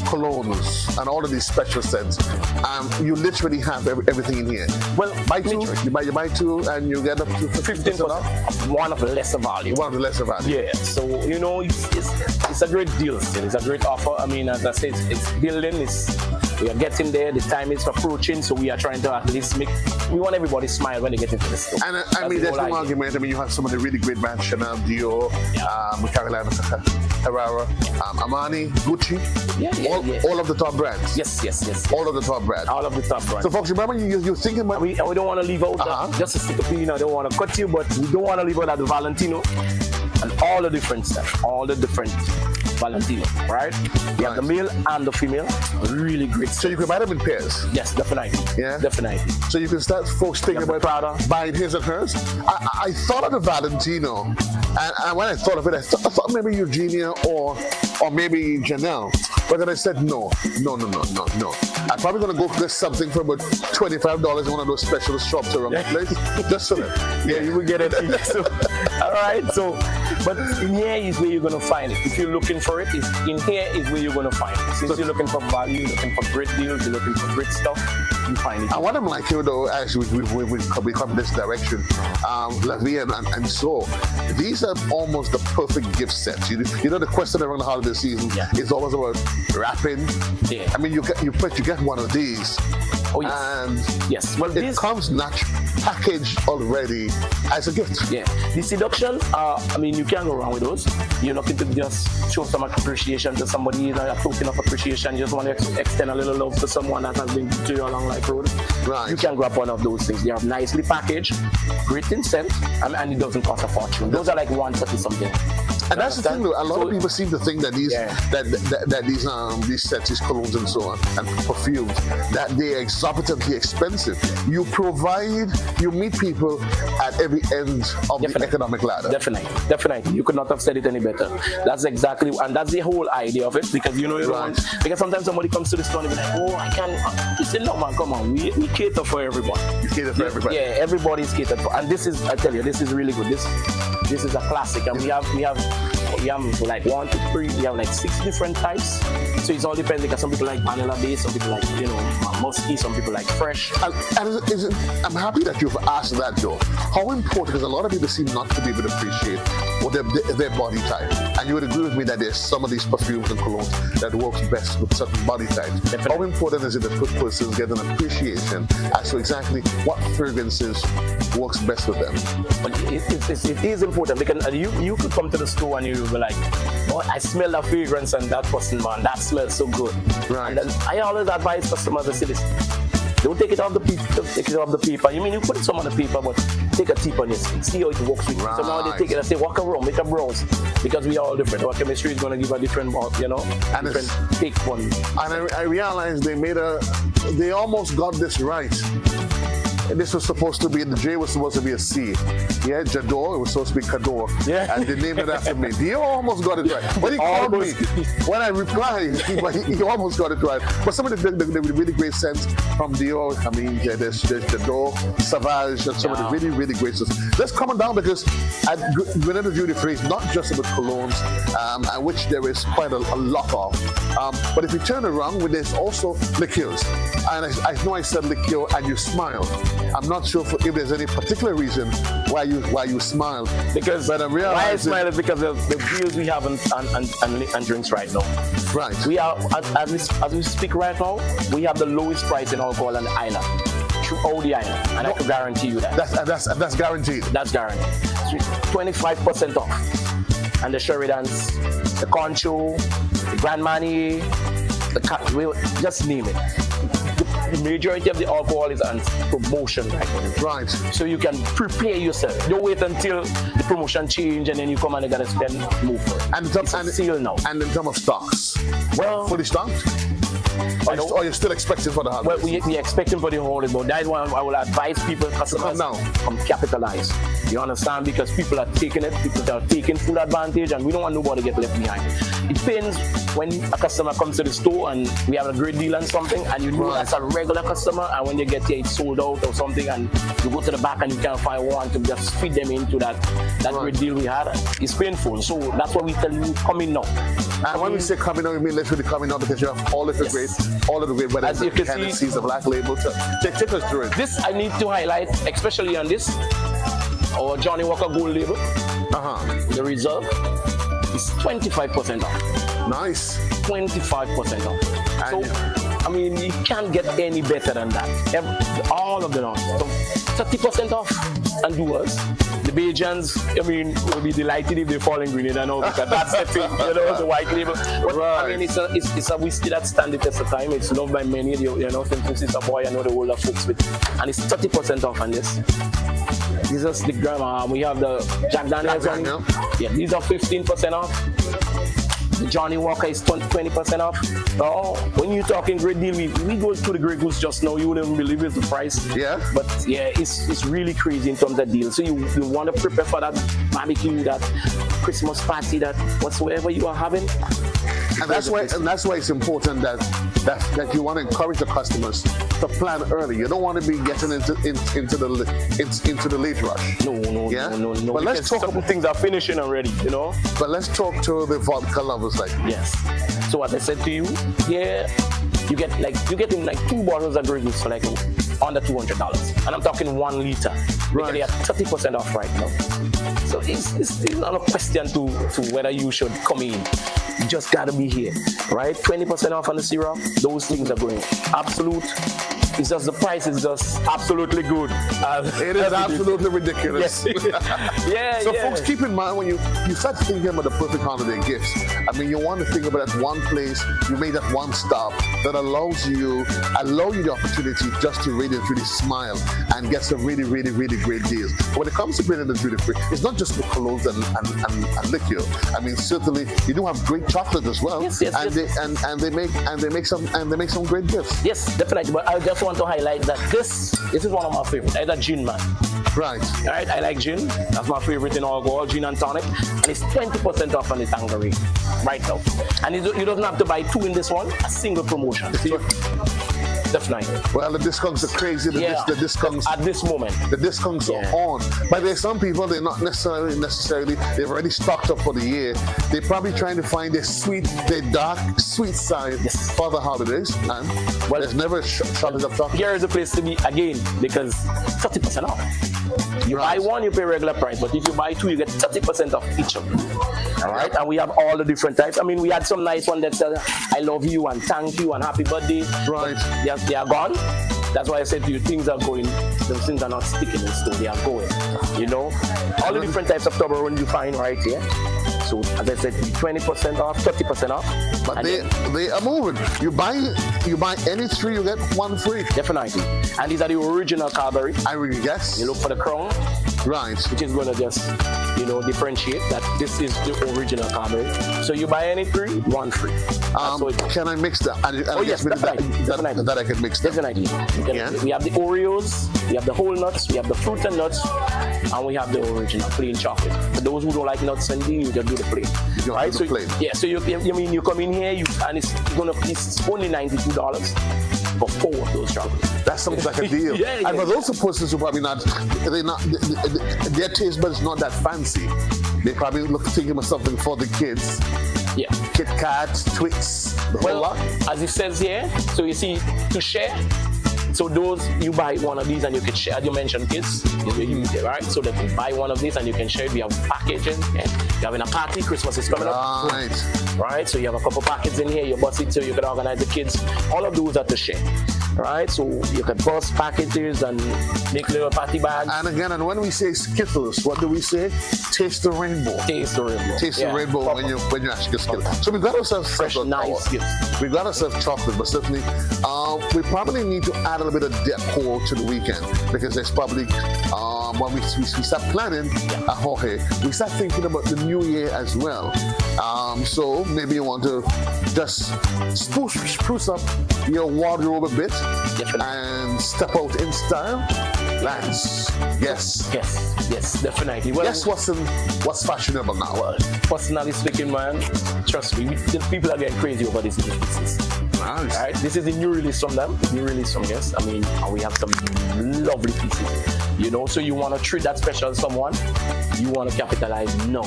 colognes and all of these special scents, you literally have everything in here.
Well,
buy two, you buy two, and you get up to 15% off.
One of the lesser value. Yeah. So you know, it's a great deal. It's a great offer. I mean, as I said, it's building. We are getting there. The time is approaching, so we are trying to at least we want everybody to smile when they get into the store.
And I mean, there's no argument. I mean, you have some of the really great brands, Chanel, Dior, Carolina Herrera, Armani, Gucci, all of the top brands.
Yes.
All of the top brands.
All of the top brands.
So, folks, remember you're thinking about...
We don't want to leave out, just to stick a pin, I don't want to cut you, but we don't want to leave out at the Valentino and all the different stuff, all the different Valentino, right? We have the male and the female, really great.
So you can buy them in pairs?
Yes, definitely.
Yeah?
Definitely.
So you can start folks thinking about
Prada.
Buying his and hers. I thought of the Valentino, and when I thought of it, I thought maybe Eugenia or maybe Janelle. But then I said, no. I'm probably going to go get something for about $25 in one of those special shops around the place. Just so that.
Yeah, you will get it. So, all right. So, but in here is where you're going to find it. If you're looking for it, in here is where you're going to find it. Since you're looking for value, you're looking for great deals, you're looking for great stuff, you find it.
And what I'm like here, though, actually, we come this direction, Lavie and so, these are almost the perfect gift sets. You know, the question around the holiday season is always about wrapping.
Yeah.
I mean, you get one of these.
Oh, yes.
And
yes. Well,
it comes packaged already as a gift.
Yeah. The seduction, I mean, you can't go wrong with those. You're looking to just show some appreciation to somebody, a token of appreciation. You just want to extend a little love to someone that has been to you along life road.
Right.
You can grab one of those things. They are nicely packaged, great in scent, and it doesn't cost a fortune. Those are like 130 something.
And that's the thing, though. A lot of people seem to think that these these sets, these colognes and so on, and perfumes, that they're exorbitantly expensive. You meet people at every end of the economic ladder.
Definitely. You could not have said it any better. That's exactly, and that's the whole idea of it. Because you don't want, because sometimes somebody comes to the store and be like, oh, I can't. You say, no, man, come on. We cater for everyone.
You cater for everybody.
Yeah, everybody's catered for. And this is, I tell you, this is really good. This is a classic, and we have like 1 to 3. We have like 6 different types. So it all depends. Because some people like vanilla based, some people like musky, some people like fresh.
And I'm happy that you've asked that, though. How important? Because a lot of people seem not to be able to appreciate what their body type. And you would agree with me that there's some of these perfumes and colognes that works best with certain body types. Definitely. How important is it that persons get an appreciation as to exactly what fragrances works best with them?
But it is important because you could come to the store and you will be like, oh, I smell that fragrance and that person, man, that smells so good.
Right.
And then I always advise customers to say this. Don't take it off the paper. You mean you put some on the paper, but take a tip on it. See how it works with you. So now they take it and say, walk around, make a browse. Because we are all different. Our chemistry is going to give a different, and different take on.
And I realized they almost got this right. This was supposed to be, the J was supposed to be a C. Yeah, Cadore, it was supposed to be Cadore. Yeah. And they named it after me. He almost got it right. When he called me, when I replied, he almost got it right. But some of the really great scents from Dior, I mean, there's Cadore, Savage, and some of the really, really great scents. Let's come down because at Grenada Duty Free is not just about colognes, which there is quite a lot of. But if you turn around, there's also liqueurs. And I know I said liqueur and you smiled. I'm not sure if there's any particular reason why you smiled.
But I'm realizing why I smile is because of the deals we have and drinks right now.
Right.
We are as we speak right now, we have the lowest price in alcohol on the island. Throughout the island, and I can guarantee you that.
That's guaranteed.
That's guaranteed. 25% off. And the Sheridans, the Concho, the Grand Marnier, just name it. The majority of the alcohol is on promotion right now.
Right.
So you can prepare yourself. Don't wait until the promotion change and then you come and you gotta spend move for it.
And it's seal now. And in terms of stocks,
well,
fully stocked. Or you're still expecting for the holidays?
Well, we're expecting for the holidays, but that's why I will advise people, customers, come capitalize. You understand? Because people are taking it, people are taking full advantage, and we don't want nobody to get left behind. It depends when a customer comes to the store and we have a great deal on something, and you know that's a regular customer, and when you get here, it's sold out or something, and you go to the back and you can't find one to just feed them into that great deal we had. It's painful. So that's why we tell you, come in now.
And when we say coming out, we mean literally coming out because you have all of the great, whether it's the Hennessy's, the Black Label. Take us through it.
This I need to highlight, especially on this, our Johnny Walker Gold Label. The Reserve is 25% off.
Nice.
25% off. So I mean, you can't get any better than that. All of them are. So 30% off and doers. The Bajans, I mean, will be delighted if they fall in Grenada now because that's the thing, you know, the white label. But, I mean, it's a whiskey that stands the test of time. It's loved by many, you know, since it's a boy, I know the older folks with. And it's 30% off on this. This is the grandma. We have the Jack Daniels one. Yeah, these are 15% off. The Johnny Walker is 20% off. Oh, when you're talking great deal, we go to the Grey Goose just now. You wouldn't believe it's the price. Yeah. But yeah, it's really crazy in terms of deals. So you want to prepare for that barbecue, that Christmas party, that whatsoever you are having.
And that's why it's important that you want to encourage the customers to plan early. You don't want to be getting into the late rush. No. But let's talk about
things are finishing already, you know.
But let's talk to the vodka lovers like
yes. So as I said to you, yeah, you get like 2 bottles of Grey Goose for like under $200, and I'm talking 1 liter. Right. They are 30% off right now. So it's not a question to whether you should come in. You just gotta be here, right? 20% off on the syrup. Those things are going absolute. It's just the price is just absolutely good.
It is absolutely ridiculous.
Yeah.
So folks, keep in mind when you start thinking about the perfect holiday gifts. I mean, you want to think about that one place, you made that one stop that allows you the opportunity just to really smile and get some really, really, really great deals. But when it comes to bringing the duty free, it's not just the colognes and liquor. I mean, certainly you do have great chocolate as well.
Yes.
And they make some great gifts.
Yes, definitely. But I just want to highlight that this is one of my favorites. It's a gin, man.
Right.
All right, I like gin. That's my favorite in alcohol, gin and tonic. And it's 20% off on the Tanqueray right now. And you don't have to buy 2 in this one, a single promotion. Definitely.
Well, the discounts are crazy. The discounts
at this moment.
The discounts are on. But there's some people, they're not necessarily, they've already stocked up for the year. They're probably trying to find their dark, sweet side for the holidays. And well, there's never a shortage of chocolate.
Here is the place to be again because 30% off. You buy one, you pay regular price. But if you buy 2, you get 30% off each of them. All right, and we have all the different types. I mean, we had some nice one that said, I love you and thank you and happy birthday.
Right.
They are gone. That's why I said to you, things are going. Those things are not sticking in stone. They are going. You know, all the different types of Toblerone you find right here. So as I said, 20% off, 30% off.
But they are moving. You buy any 3, you get 1 free.
Definitely. And these are the original Cadore.
I really guess.
You look for the crown.
Right.
Which is going to just, differentiate that this is the original Cadore. So you buy any 3, 1 free.
Can I mix that?
Yes, definitely.
That I can mix that.
Definitely. We have the Oreos, we have the whole nuts, we have the fruit and nuts, and we have the original plain chocolate. For those who don't like nuts and you just do the plain.
Right? So plain.
Yeah, so you come in here and it's only $92 for 4 of those chocolates.
That sounds like a deal.
Yeah.
And for those persons who probably their taste buds is not that fancy. They probably thinking of something for the kids.
Yeah.
Kit Kats, Twix, the whole lot.
As it says here, so you see, to share. So those, you buy one of these and you can share. You mentioned kids, right? So that you buy one of these and you can share it. We have packaging. You're having a party. Christmas is coming up. Right. So you have a couple packets in here. You bust it so you can organize the kids. All of those are to share. Right. So you can bust packages and make little party bags.
And again, and when we say Skittles, what do we say? Taste the rainbow.
Taste the rainbow.
Taste the rainbow when you actually get Skittles. So we got ourselves
fresh, nice gifts.
We got ourselves chocolate, but certainly we probably need to add a little bit of decor to the weekend because there's probably when we start planning we start thinking about the new year as well. So maybe you want to just spruce up your wardrobe a bit and step out in style. Lance, yes,
definitely. Well,
guess what's fashionable now?
Well, personally speaking, man, trust me, the people are getting crazy over these new pieces.
Nice.
All right, this is a new release from them. Yes. I mean, we have some lovely pieces. So you want to treat that special someone, you want to capitalize now,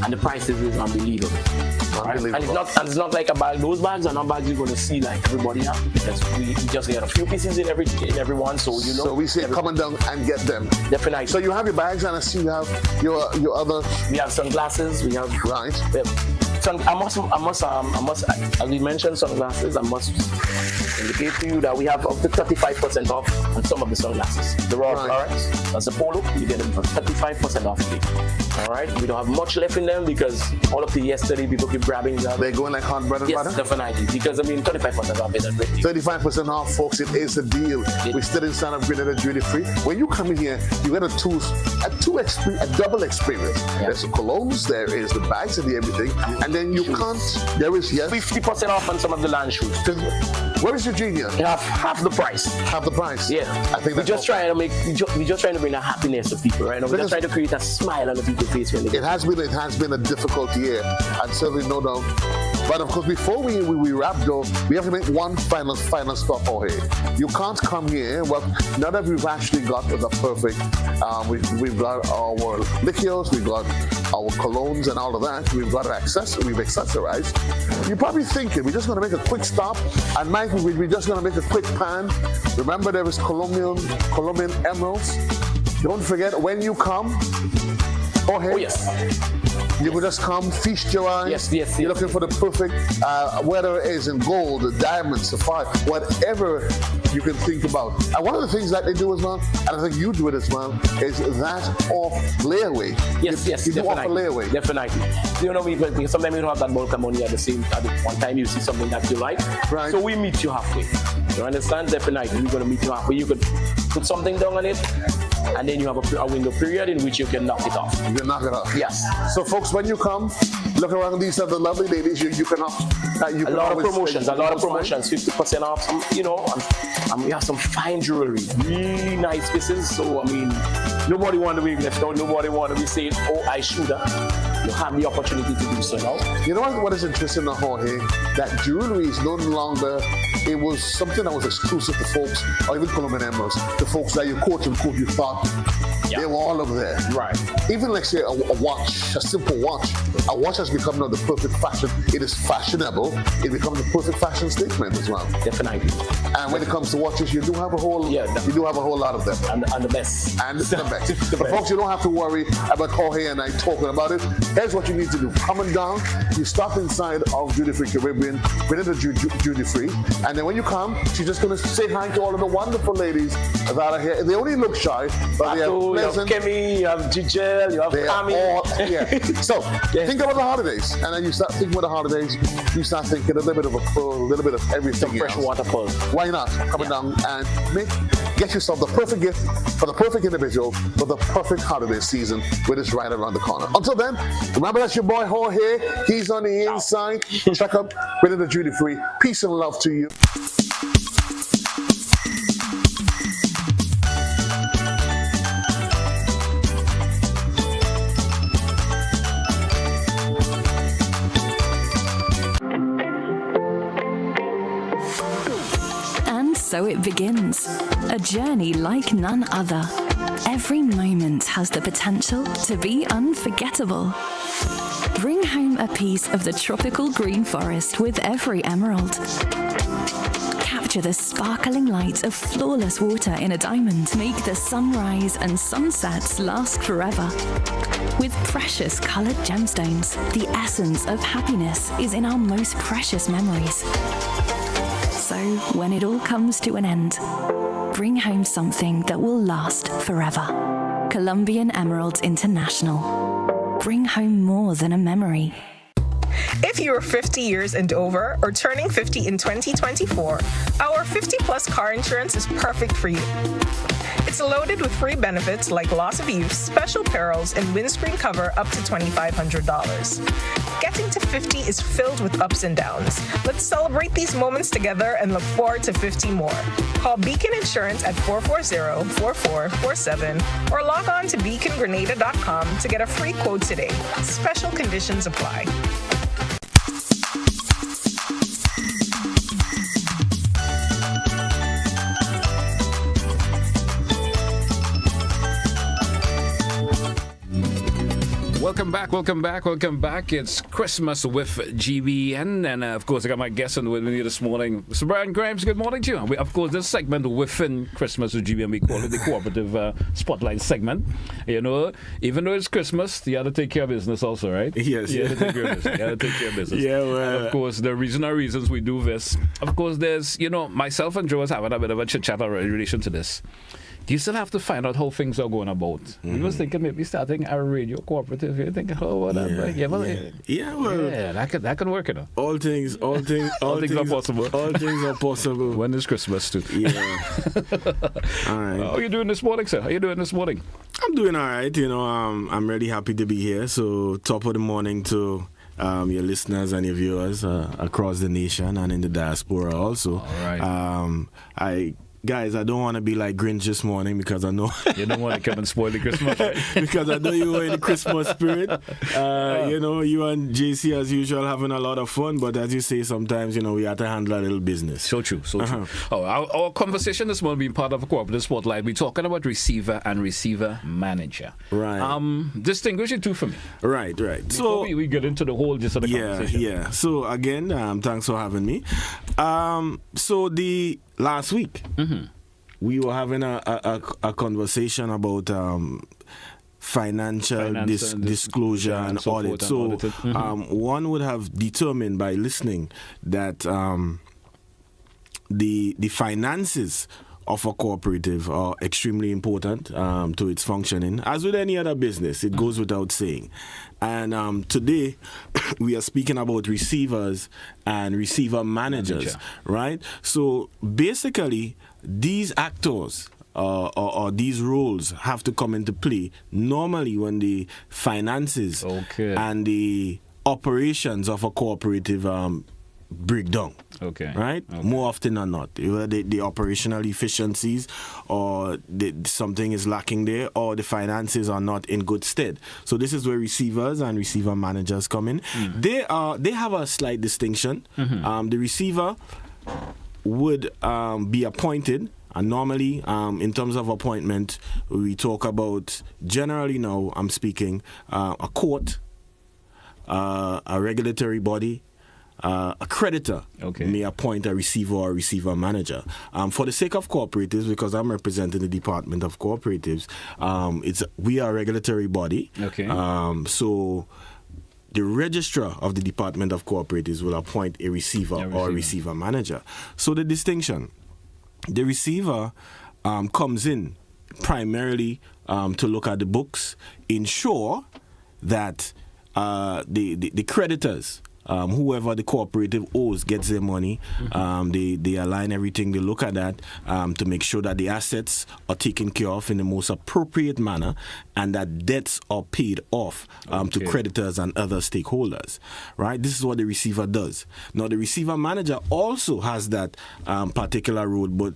and the prices is unbelievable. Right? And it's not like a bag. Those bags are not bags you're going to see like everybody have. Because we just get a few pieces in everyone. So
So we say come on down and get them.
Definitely.
So you have your bags and I see you have your other.
We have sunglasses. We have as we mentioned sunglasses, I must indicate to you that we have up to 35% off on some of the sunglasses. The raw Florence, that's the polo, you get them for 35% off today. All right, we don't have much left in them because all of the yesterday people keep grabbing them.
They're going like hot bread and butter?
Yes, definitely. Because 35% off is a great deal.
35% off, folks. It is a deal. We're still inside of Grenada Duty Free. When you come in here, you get a double experience. There's the colognes, there is the bags and the everything, and then you can't. There is
50% off on some of the land shoes.
Where is Eugenia?
Half the price.
Half the price.
Yeah,
I think
we're just trying to bring a happiness to people, right? We're just trying to create a smile on the people's face when they.
It has been a difficult year, and certainly no doubt. But of course, before we wrap though, we have to make one final stop over here. You can't come here. Well, now that we've actually got the perfect, we've got our liqueurs, we've got our colognes and all of that. We've got we've accessorized. You're probably thinking we're just going to make a quick stop, and Mike, we're just going to make a quick pan. Remember, there is Colombian emeralds. Don't forget when you come. Oh yes. You will just come, feast your eyes.
Yes.
You're looking for the perfect, whether it is in gold, diamonds, sapphire, whatever you can think about. And one of the things that they do as well, and I think you do it as well, is that off layaway.
Yes,
you do offer layaway.
Definitely. You know, sometimes we don't have that bulk of money at one time. You see something that you like,
right?
So we meet you halfway. You understand? Definitely, we're going to meet you halfway. You could put something down on it, and then you have a window period in which you can knock it off.
You can knock it off.
Yes.
So, folks, when you come, look around these other lovely ladies. You can off.
A lot of promotions. 50% off. We have some fine jewelry, really nice pieces. So nobody want to be left out. Nobody want to be saying, "Oh, I should have." You have the opportunity to do so now.
You know what is interesting, Jorge? That jewelry is no longer. It was something that was exclusive to folks, or even Colombian emeralds, the folks that you quote unquote you thought they were all over there.
Right.
Even like say a watch, a simple watch. A watch has become now the perfect fashion. It is fashionable. It becomes the perfect fashion statement as well.
Definitely.
And when it comes to watches, you do have a whole lot of them.
And the best.
And the best. But folks, you don't have to worry about Jorge and I talking about it. Here's what you need to do. Coming down, you stop inside of Duty Free Caribbean, within the Duty Free, and then when you come, she's just going to say hi to all of the wonderful ladies that are here. They only look shy, but they are pleasant.
You have Kemi, you have Gigel, you have Kami.
So, think about the holidays, and then you start thinking about the holidays, you start thinking a little bit of a pearl, a little bit of everything.
Some fresh water pearl.
Why not? Coming down and get yourself the perfect gift for the perfect individual for the perfect holiday season, which is right around the corner. Until then, remember that's your boy Jorge. He's on the inside. Check up within the Duty Free. Peace and love to you.
So it begins, a journey like none other. Every moment has the potential to be unforgettable. Bring home a piece of the tropical green forest with every emerald. Capture the sparkling light of flawless water in a diamond. Make the sunrise and sunsets last forever. With precious colored gemstones, the essence of happiness is in our most precious memories. So, when it all comes to an end, bring home something that will last forever. Colombian Emeralds International. Bring home more than a memory.
If you're 50 years and over or turning 50 in 2024, our 50-plus car insurance is perfect for you. It's loaded with free benefits like loss of use, special perils, and windscreen cover up to $2,500. Getting to 50 is filled with ups and downs. Let's celebrate these moments together and look forward to 50 more. Call Beacon Insurance at 440-4447 or log on to beacongrenada.com to get a free quote today. Special conditions apply.
Welcome back. It's Christmas with GBN, and of course I got my guest on with me this morning, Mr. Brian Grimes. Good morning to you. Of course, this segment within Christmas with GBN, we call it the cooperative spotlight segment. You know, even though it's Christmas, you got to take care of business also, right?
Yes.
You got to take care of business.
Yeah, well,
and of course, the reasons we do this. Of course, there's, myself and Joe was having a bit of a chit-chat in relation to this. Do you still have to find out how things are going about? We was thinking maybe starting a radio cooperative. You're thinking, whatever.
Yeah,
that can work,
All things are possible. All things are possible.
When is Christmas too?
Yeah. All right.
How are you doing this morning, sir? I'm
doing all right. I'm really happy to be here. So top of the morning to your listeners and your viewers across the nation and in the diaspora also.
All right.
Guys, I don't want to be like Grinch this morning because I know
you don't want to come and spoil the Christmas.
Because I know you were in the Christmas spirit. You and JC as usual having a lot of fun, but as you say, sometimes we have to handle a little business.
So true. Oh, our conversation this morning being part of a cooperative spotlight, we're talking about receiver and receiver manager.
Right.
Distinguish it too for me.
Right.
So we get into the whole gist of the conversation.
Yeah. So again, thanks for having me. So the last week, we were having a conversation about financial disclosure and so audit. So one would have determined by listening that the finances of a cooperative are extremely important to its functioning. As with any other business, it goes without saying. And today, we are speaking about receivers and receiver managers, right? So basically, these actors or these roles have to come into play normally when the finances and the operations of a cooperative break down. Right? More often than not. The operational efficiencies or something is lacking there or the finances are not in good stead. So this is where receivers and receiver managers come in. They have a slight distinction. The receiver would be appointed. And normally, in terms of appointment, we talk about, generally now, I'm speaking, a court, a regulatory body, a creditor may appoint a receiver or a receiver manager. For the sake of cooperatives, because I'm representing the Department of Cooperatives, we are a regulatory body. So the registrar of the Department of Cooperatives will appoint a receiver or a receiver manager. So the distinction, the receiver comes in primarily to look at the books, ensure that the creditors, whoever the cooperative owes gets their money. They align everything. They look at that to make sure that the assets are taken care of in the most appropriate manner and that debts are paid off to creditors and other stakeholders. Right? This is what the receiver does. Now, the receiver manager also has that particular role, but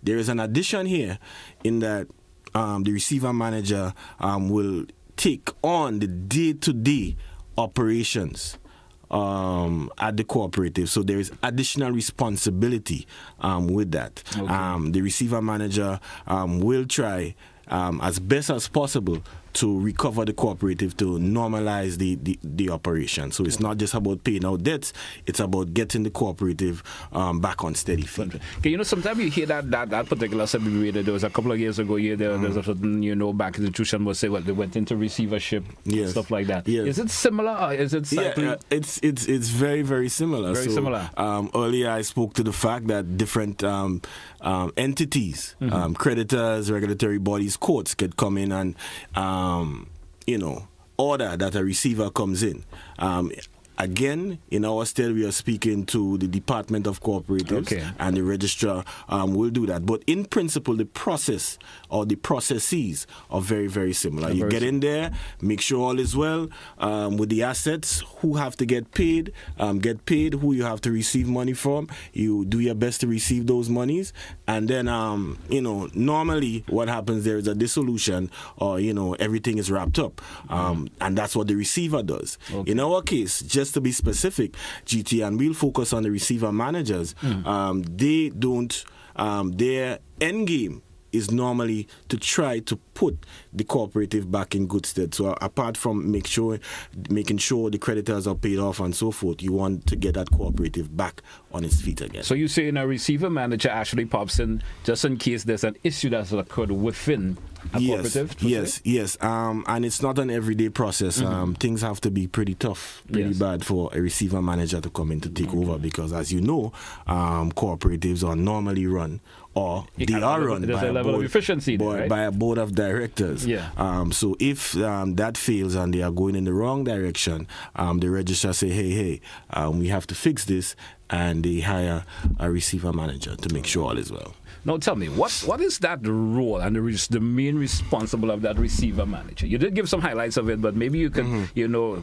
there is an addition here in that the receiver manager will take on the day-to-day operations at the cooperative. So there is additional responsibility with that. The receiver manager will try as best as possible to recover the cooperative, to normalize the operation. So it's not just about paying out debts, it's about getting the cooperative back on steady feet.
Okay, sometimes you hear that particular subject. There was a couple of years ago, there's a certain, bank institution will say, well, they went into receivership, stuff like that. Is it similar or is it slightly?
Yeah, it's very, very similar.
Similar.
Earlier I spoke to the fact that different entities, creditors, regulatory bodies, courts could come in and order that a receiver comes in. Again, in our stead, we are speaking to the Department of Cooperatives and the registrar will do that. But in principle, the process or the processes are very, very similar. You get in there, make sure all is well with the assets, who have to get paid, who you have to receive money from. You do your best to receive those monies. And then, normally what happens there is a dissolution or, everything is wrapped up. And that's what the receiver does. In our case, just to be specific, GT, and we'll focus on the receiver managers, they don't, their end game is normally to try to put the cooperative back in good stead. So apart from making sure the creditors are paid off and so forth, you want to get that cooperative back on its feet again.
So you saying a receiver manager actually pops in just in case there's an issue that's occurred within a cooperative?
Yes. And it's not an everyday process. Things have to be pretty tough, pretty bad for a receiver manager to come in to take over, because as you know, cooperatives are normally run, or they are run by a
level of efficiency
by a board of directors. So if that fails and they are going in the wrong direction, the registrar say, hey, we have to fix this, and they hire a receiver manager to make sure all is well.
Now tell me, what is that role and the main responsible of that receiver manager? You did give some highlights of it, but maybe you can,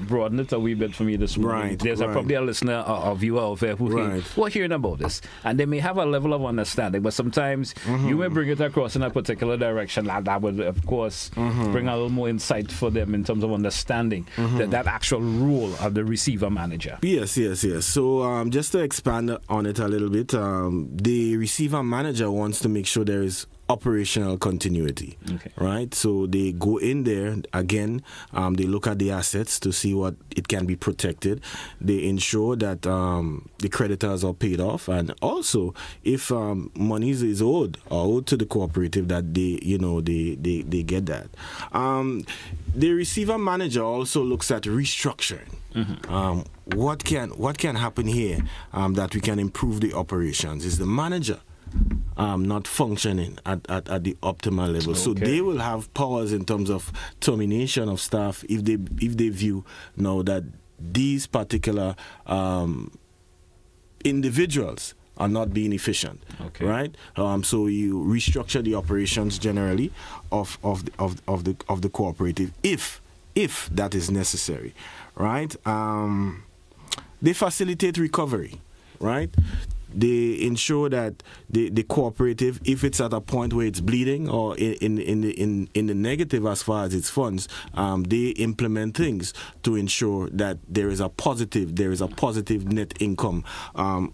broaden it a wee bit for me this morning. There's probably a listener or viewer out there who are hearing about this, and they may have a level of understanding, but sometimes you may bring it across in a particular direction that would, of course, bring a little more insight for them in terms of understanding that actual role of the receiver manager.
Yes. So just to expand on it a little bit, the receiver manager wants to make sure there is operational continuity, right? So they go in there again, they look at the assets to see what it can be protected. They ensure that the creditors are paid off, and also if money is owed to the cooperative, that they get that. The receiver manager also looks at restructuring. What can happen here that we can improve the operations? Is the manager not functioning at the optimal level? So they will have powers in terms of termination of staff if they view now that these particular individuals are not being efficient, right? So you restructure the operations generally of the cooperative if that is necessary, right? They facilitate recovery, right? They ensure that the cooperative, if it's at a point where it's bleeding or in the negative as far as its funds, they implement things to ensure that there is a positive net income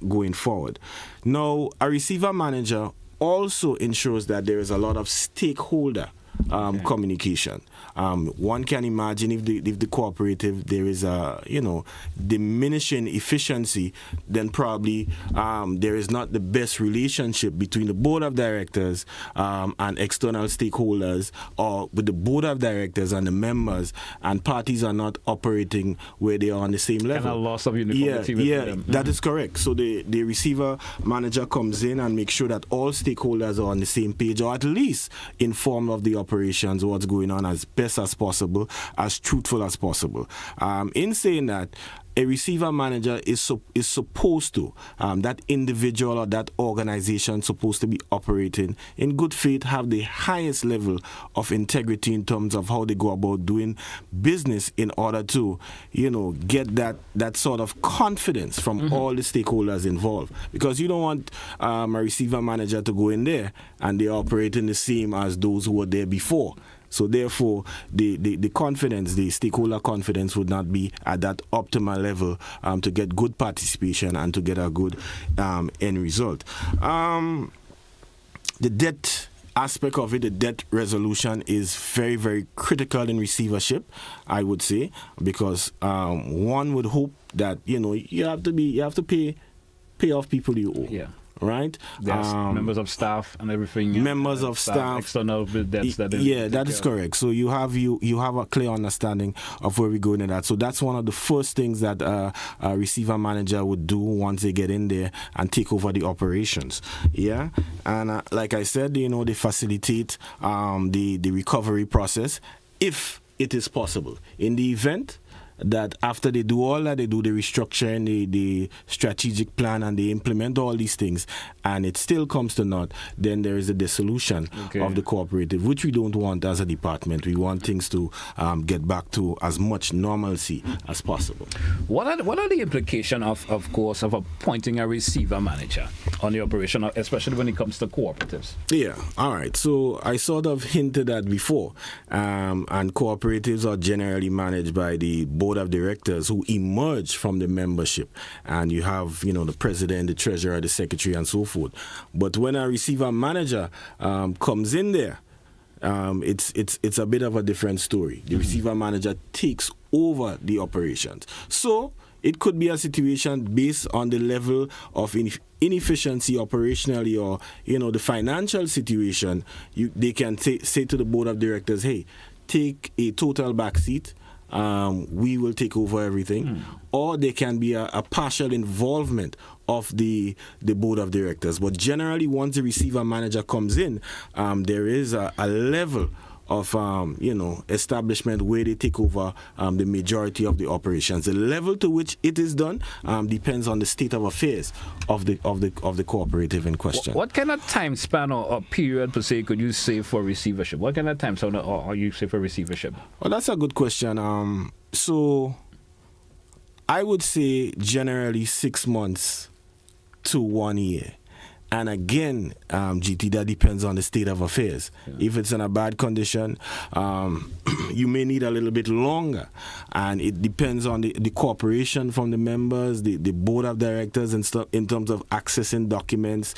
going forward. Now, a receiver manager also ensures that there is a lot of stakeholder communication. One can imagine if the cooperative, there is a diminishing efficiency, then probably there is not the best relationship between the board of directors and external stakeholders, or with the board of directors and the members, and parties are not operating where they are on the same level.
Kind of loss of uniformity with them.
That is correct. So the receiver manager comes in and makes sure that all stakeholders are on the same page, or at least informed of the operations, what's going on, as best as possible, as truthful as possible. In saying that, a receiver manager is supposed to, that individual or that organization supposed to be operating in good faith, have the highest level of integrity in terms of how they go about doing business, in order to, get that sort of confidence from all the stakeholders involved. Because you don't want a receiver manager to go in there and they're operating the same as those who were there before. So therefore, the confidence, the stakeholder confidence, would not be at that optimal level to get good participation and to get a good end result. The debt aspect of it, the debt resolution, is very, very critical in receivership, I would say, because one would hope that you have to pay off people you owe.
Yeah.
Right?
There's members of staff and everything.
Members of staff,
external debts. That
is correct. So you have a clear understanding of where we're going in that. So that's one of the first things that a receiver manager would do once they get in there and take over the operations. Yeah, and like I said, they facilitate the recovery process if it is possible. In the event that after they do all that, they do the restructuring, the strategic plan, and they implement all these things, and it still comes to naught, then there is a dissolution of the cooperative, which we don't want as a department. We want things to get back to as much normalcy as possible.
What are the implications of course, of appointing a receiver manager? on the operation, especially when it comes to cooperatives?
Yeah, all right. So I sort of hinted at before, and cooperatives are generally managed by the board of directors who emerge from the membership, and you have, the president, the treasurer, the secretary, and so forth. But when a receiver manager comes in there, it's a bit of a different story. The receiver manager takes over the operations. So it could be a situation based on the level of inefficiency operationally, or the financial situation. They can say to the board of directors, hey, take a total back seat. We will take over everything. Or there can be a partial involvement of the board of directors. But generally, once the receiver manager comes in, there is a level of establishment where they take over the majority of the operations. The level to which it is done depends on the state of affairs of the cooperative in question.
What kind of time span or period per se could you say for receivership? What kind of time span are you say for receivership?
Well, that's a good question. So I would say generally 6 months to 1 year. And again, GT, that depends on the state of affairs. Yeah. If it's in a bad condition, you may need a little bit longer. And it depends on the cooperation from the members, the board of directors, and stuff in terms of accessing documents,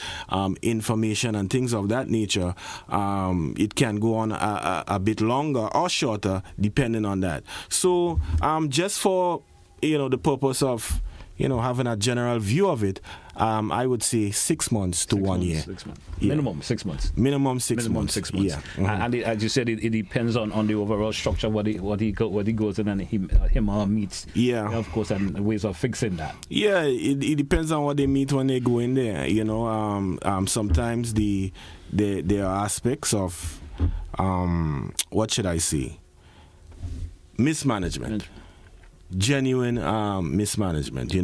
information, and things of that nature. It can go on a bit longer or shorter, depending on that. So just for the purpose of having a general view of it, I would say 6 months to 1 year.
6 months.
Yeah.
Minimum 6 months.
Minimum 6 months.
6 months.
Yeah. Mm-hmm.
And as you said, it depends on the overall structure, what he goes in and him or meets.
Yeah.
Of course, and ways of fixing that.
Yeah, it depends on what they meet when they go in there. Sometimes there are aspects of what should I say? Mismanagement. Genuine mismanagement. You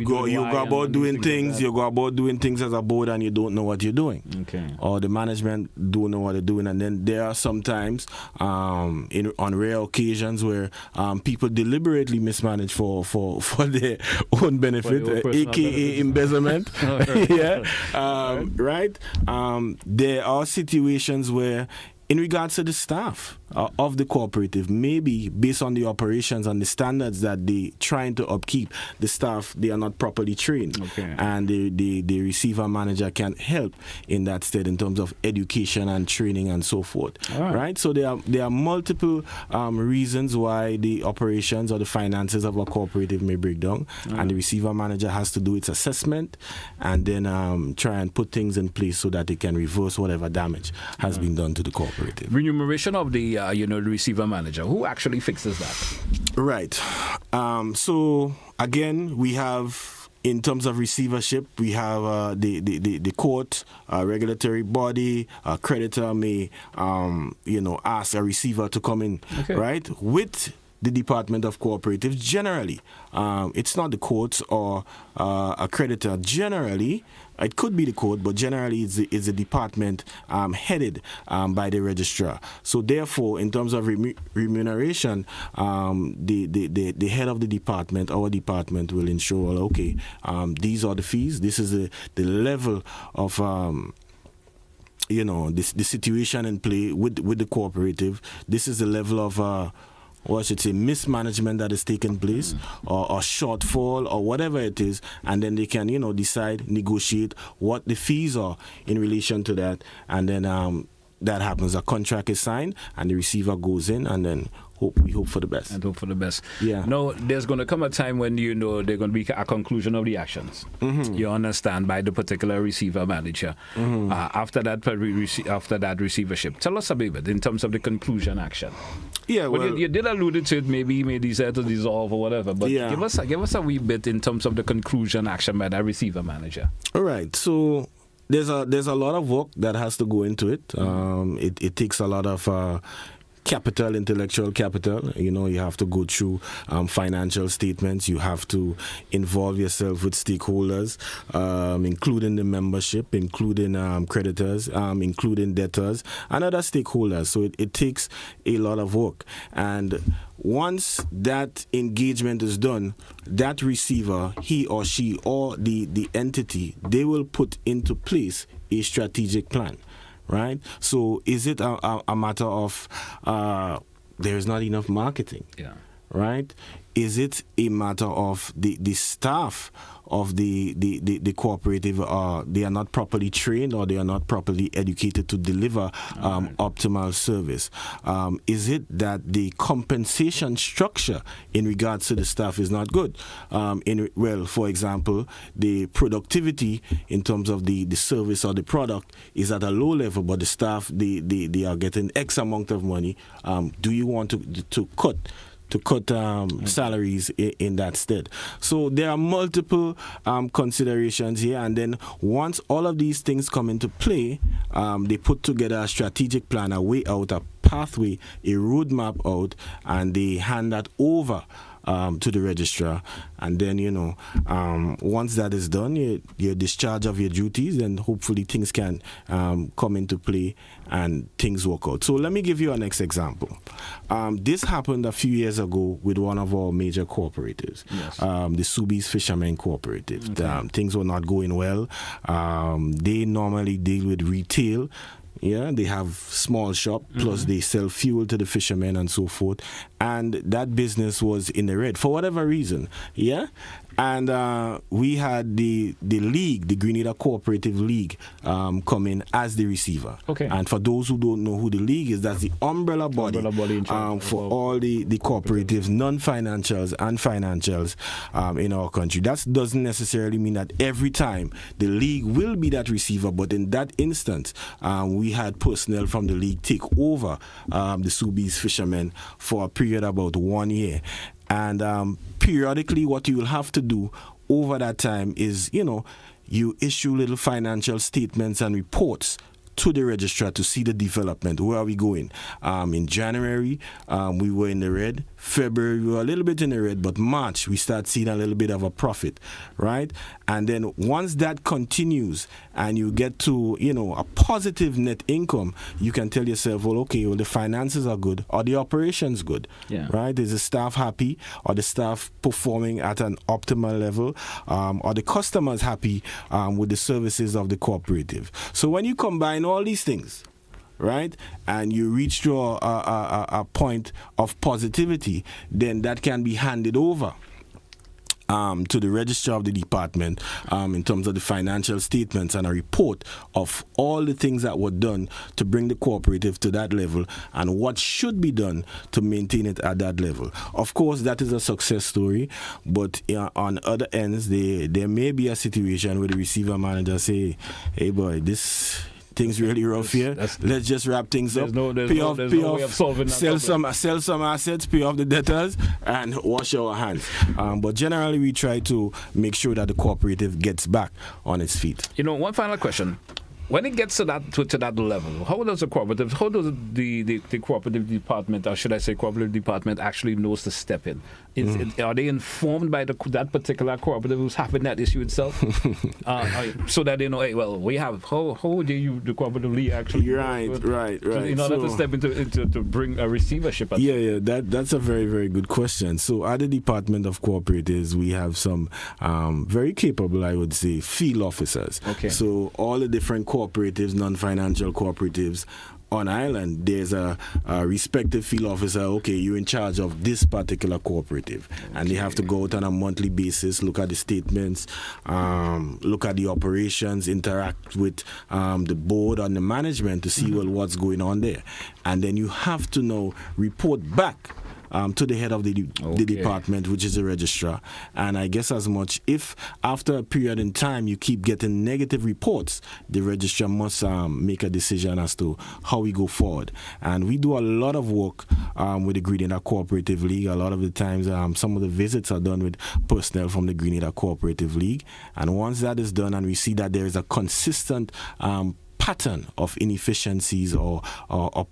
go about doing things. You go about doing things as a board, and you don't know what you're doing.
Okay.
Or the management don't know what they're doing, and then there are sometimes on rare occasions where people deliberately mismanage for their own benefit, aka embezzlement. Yeah. Right. There are situations where, in regards to the staff of the cooperative, maybe based on the operations and the standards that they trying to upkeep, the staff, they are not properly trained.
Okay.
And the receiver manager can help in that state in terms of education and training and so forth. Right? So there are multiple reasons why the operations or the finances of a cooperative may break down. And the receiver manager has to do its assessment and then try and put things in place so that it can reverse whatever damage has been done to the cooperative.
Remuneration of the the receiver manager. Who actually fixes that?
Right. So again, we have, in terms of receivership, we have the court, regulatory body. A creditor may ask a receiver to come in, right, with the Department of Cooperatives. Generally, it's not the courts or a creditor. Generally, it could be the court, but generally it's a department headed by the registrar. So therefore, in terms of remuneration, the head of the department, our department, will ensure, okay, these are the fees. This is the level of the situation in play with the cooperative. This is the level of mismanagement that is taking place, or shortfall, or whatever it is, and then they can, decide, negotiate what the fees are in relation to that, and then that happens. A contract is signed, and the receiver goes in, and then we hope for the best.
And hope for the best.
Yeah.
Now, there's going to come a time when there's going to be a conclusion of the actions. Mm-hmm. You understand, by the particular receiver manager. Mm-hmm. After that receivership. Tell us a bit in terms of the conclusion action.
Yeah, well,
you did allude to it. Maybe he may decide to dissolve or whatever. But give us a wee bit in terms of the conclusion action by that receiver manager.
All right. So there's a lot of work that has to go into it. It takes a lot of capital, intellectual capital. You have to go through financial statements. You have to involve yourself with stakeholders, including the membership, including creditors, including debtors, and other stakeholders. So it takes a lot of work. And once that engagement is done, that receiver, he or she or the entity, they will put into place a strategic plan, right? So is it a matter of there's not enough marketing?
Yeah.
Right? Is it a matter of the staff of the cooperative, they are not properly trained or they are not properly educated to deliver optimal service? Is it that the compensation structure in regards to the staff is not good? For example, the productivity in terms of the service or the product is at a low level, but the staff, they are getting X amount of money. Do you want to cut salaries in that stead? So there are multiple considerations here, and then once all of these things come into play, they put together a strategic plan, a way out, a pathway, a roadmap out, and they hand that over to the registrar. And then, once that is done, your discharge of your duties, and hopefully things can come into play and things work out. So let me give you a next example. This happened a few years ago with one of our major cooperatives, the Subi's Fishermen Cooperative.
Okay.
Things were not going well. They normally deal with retail. Yeah, they have small shop, plus they sell fuel to the fishermen and so forth. And that business was in the red for whatever reason. Yeah. And we had the league, the Grenada Cooperative League, come in as the receiver.
Okay.
And for those who don't know who the league is, that's the umbrella body for all the cooperatives, non-financials and financials in our country. That doesn't necessarily mean that every time the league will be that receiver, but in that instance, we had personnel from the league take over the Subi's Fishermen for a period about 1 year. And periodically, what you will have to do over that time is, you issue little financial statements and reports to the registrar to see the development. Where are we going? In January, we were in the red. February, we were a little bit in the red, but March, we start seeing a little bit of a profit, right? And then once that continues and you get to, a positive net income, you can tell yourself, the finances are good or the operations good, right? Is the staff happy or the staff performing at an optimal level, or the customers happy with the services of the cooperative? So when you combine all these things, right, and you reach to a point of positivity, then that can be handed over to the registrar of the department in terms of the financial statements and a report of all the things that were done to bring the cooperative to that level and what should be done to maintain it at that level. Of course, that is a success story, but on other ends, there may be a situation where the receiver manager say, hey boy, things really rough here. Let's just wrap things up. Pay off, sell some assets, pay off the debtors, and wash our hands. But generally, we try to make sure that the cooperative gets back on its feet.
One final question. When it gets to that level, how does the cooperative department, or should I say cooperative department, actually knows to step in? Are they informed by that particular cooperative who's having that issue itself, so that they know, hey, well, we have how do you the cooperative league actually
right.
In order to step into to bring a receivership?
That's a very, very good question. So at the Department of Cooperatives, we have some very capable, I would say, field officers.
Okay.
So all the different cooperatives, non-financial cooperatives on island, there's a respective field officer. Okay, you're in charge of this particular cooperative, and they have to go out on a monthly basis, look at the statements, look at the operations, interact with the board and the management to see what's going on there, and then you have to now report back to the head of the department, which is the registrar. And I guess as much, if after a period in time you keep getting negative reports, the registrar must make a decision as to how we go forward. And we do a lot of work with the Grenada Cooperative League. A lot of the times some of the visits are done with personnel from the Grenada Cooperative League. And once that is done and we see that there is a consistent pattern of inefficiencies or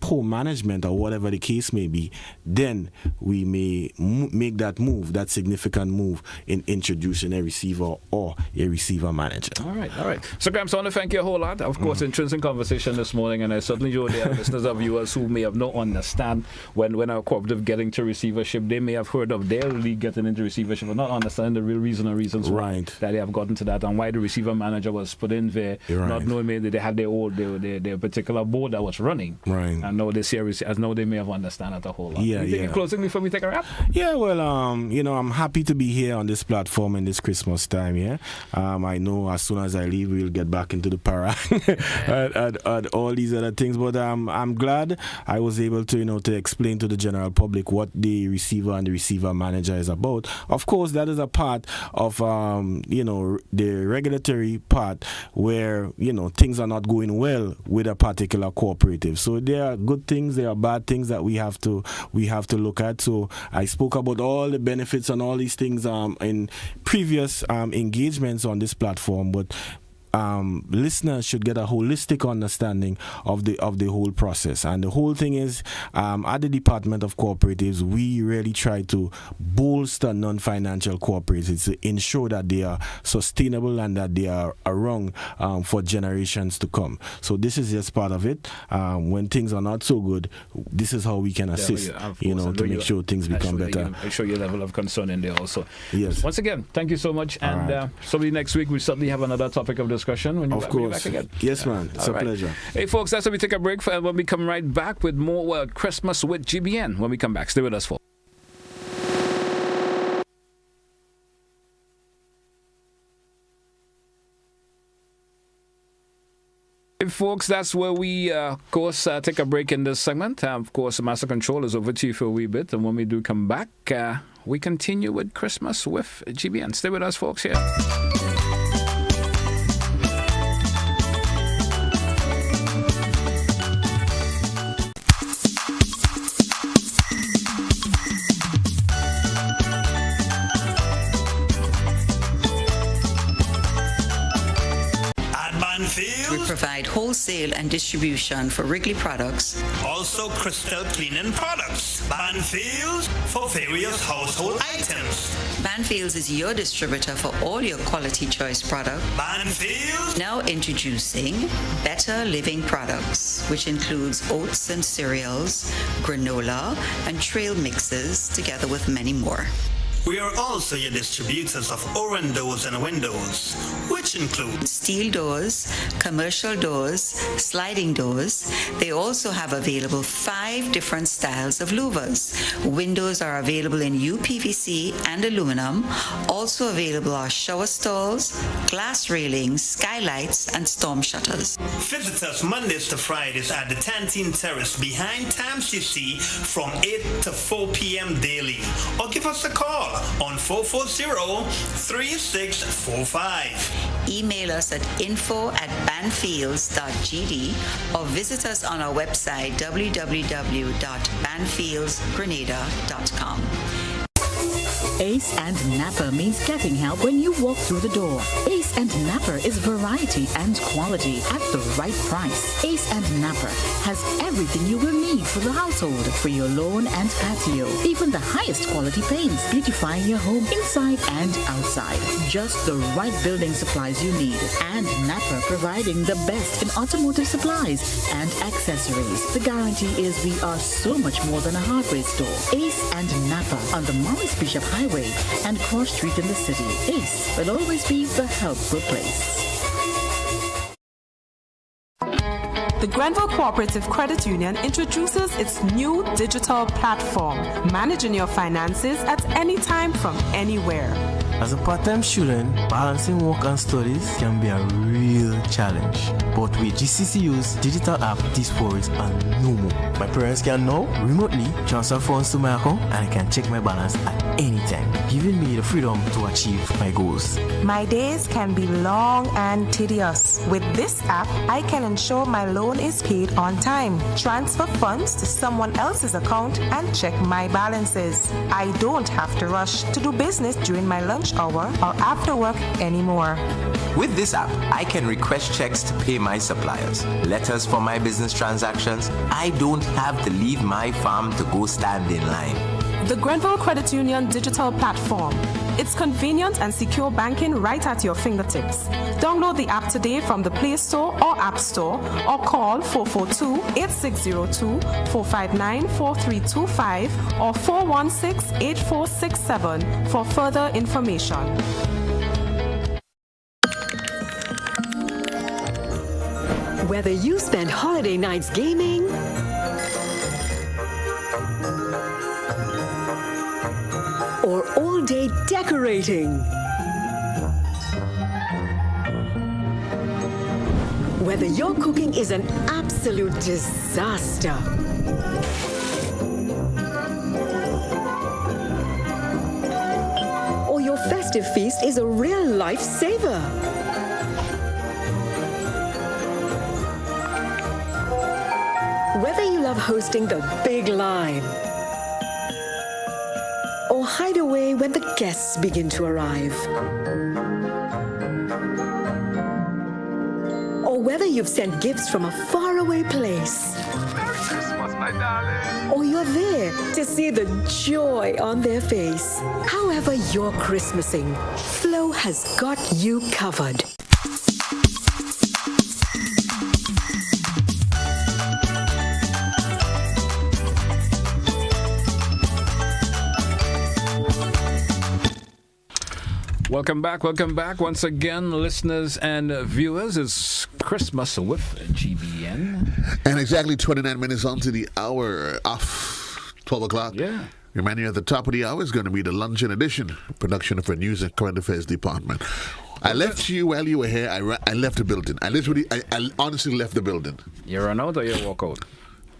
poor management or whatever the case may be, then we may make that significant move in introducing a receiver or a receiver manager.
All right. So, Gramps, I want to thank you a whole lot. Of course, interesting conversation this morning, and I certainly know there are listeners or viewers who may have not understand when a cooperative getting to receivership, they may have heard of their league getting into receivership, but not understand the real reason or reasons why that they have gotten to that and why the receiver manager was put in there, not knowing maybe they had their particular board that was running.
Right.
And now they may have understand it a whole lot. Anything closing before we take a wrap?
Yeah, well, I'm happy to be here on this platform in this Christmas time. Yeah, I know as soon as I leave, we'll get back into the para and all these other things. But I'm glad I was able to explain to the general public what the receiver and the receiver manager is about. Of course, that is a part of the regulatory part where things are not going well with a particular cooperative. So there are good things, there are bad things that we have to look at. So I spoke about all the benefits and all these things in previous engagements on this platform, but listeners should get a holistic understanding of the whole process. And the whole thing is, at the Department of Cooperatives, we really try to bolster non-financial cooperatives to ensure that they are sustainable and that they are around for generations to come. So this is just part of it. When things are not so good, this is how we can assist, to make sure things become better.
I show your level of concern in there also.
Yes.
Once again, thank you so much. And probably next week we certainly have another topic of discussion. When you're back again.
Yes, man. It's a pleasure.
Hey, folks, that's when we take a break. When we come right back with more Christmas with GBN. When we come back, stay with us, folks. Hey, folks, that's where we, of course, take a break in this segment. Of course, Master Control is over to you for a wee bit. And when we do come back, we continue with Christmas with GBN. Stay with us, folks, here.
We provide wholesale and distribution for Wrigley products.
Also crystal cleaning products. Banfields for various household items.
Banfields is your distributor for all your quality choice products.
Banfields.
Now introducing Better Living products, which includes oats and cereals, granola, and trail mixes, together with many more.
We are also your distributors of Oran doors and windows, which include
steel doors, commercial doors, sliding doors. They also have available 5 different styles of louvers. Windows are available in UPVC and aluminum. Also available are shower stalls, glass railings, skylights, and storm shutters.
Visit us Mondays to Fridays at the Tantin Terrace behind TAMCC from 8 to 4 p.m. daily, or give us a call on 440-3645.
Email us at info@banfields.gd or visit us on our website www.banfieldsgrenada.com.
Ace and Napper means getting help when you walk through the door. Ace and Napper is variety and quality at the right price. Ace and Napper has everything you will need for the household, for your lawn and patio. Even the highest quality paints, beautifying your home inside and outside. Just the right building supplies you need. And Napper providing the best in automotive supplies and accessories. The guarantee is we are so much more than a hardware store. Ace and Napper on the Morris Bishop Highway and Cross Street in the city. Ace will always be the helpful place.
The Grenville Cooperative Credit Union introduces its new digital platform, managing your finances at any time from anywhere.
As a part-time student, balancing work and studies can be a real challenge. But with GCCU's digital app, these worries are no more. My parents can now remotely transfer funds to my account and I can check my balance at any time, giving me the freedom to achieve my goals.
My days can be long and tedious. With this app, I can ensure my loan is paid on time, transfer funds to someone else's account, and check my balances. I don't have to rush to do business during my lunch lunch hour, or after work anymore.
With this app, I can request checks to pay my suppliers, letters for my business transactions. I don't have to leave my farm to go stand in line.
The Grenville Credit Union digital platform. It's convenient and secure banking right at your fingertips. Download the app today from the Play Store or App Store, or call 442-8602, 459-4325, or 416-8467 for further information.
Whether you spend holiday nights gaming or all day decorating, whether your cooking is an absolute disaster, or your festive feast is a real lifesaver. Whether you love hosting the big line or hide away when the guests begin to arrive, or whether you've sent gifts from a faraway place,
Merry Christmas, my darling,
or you're there to see the joy on their face. However you're Christmasing, Flo has got you covered.
Welcome back once again, listeners and viewers. It's Christmas with GBN.
And exactly 29 minutes on to the hour of 12 o'clock.
Yeah.
Reminding you at the top of the hour is going to be the luncheon edition, production of our News and Current Affairs Department. I left you while you were here. I left the building. I honestly left the building.
You run out or you walk out?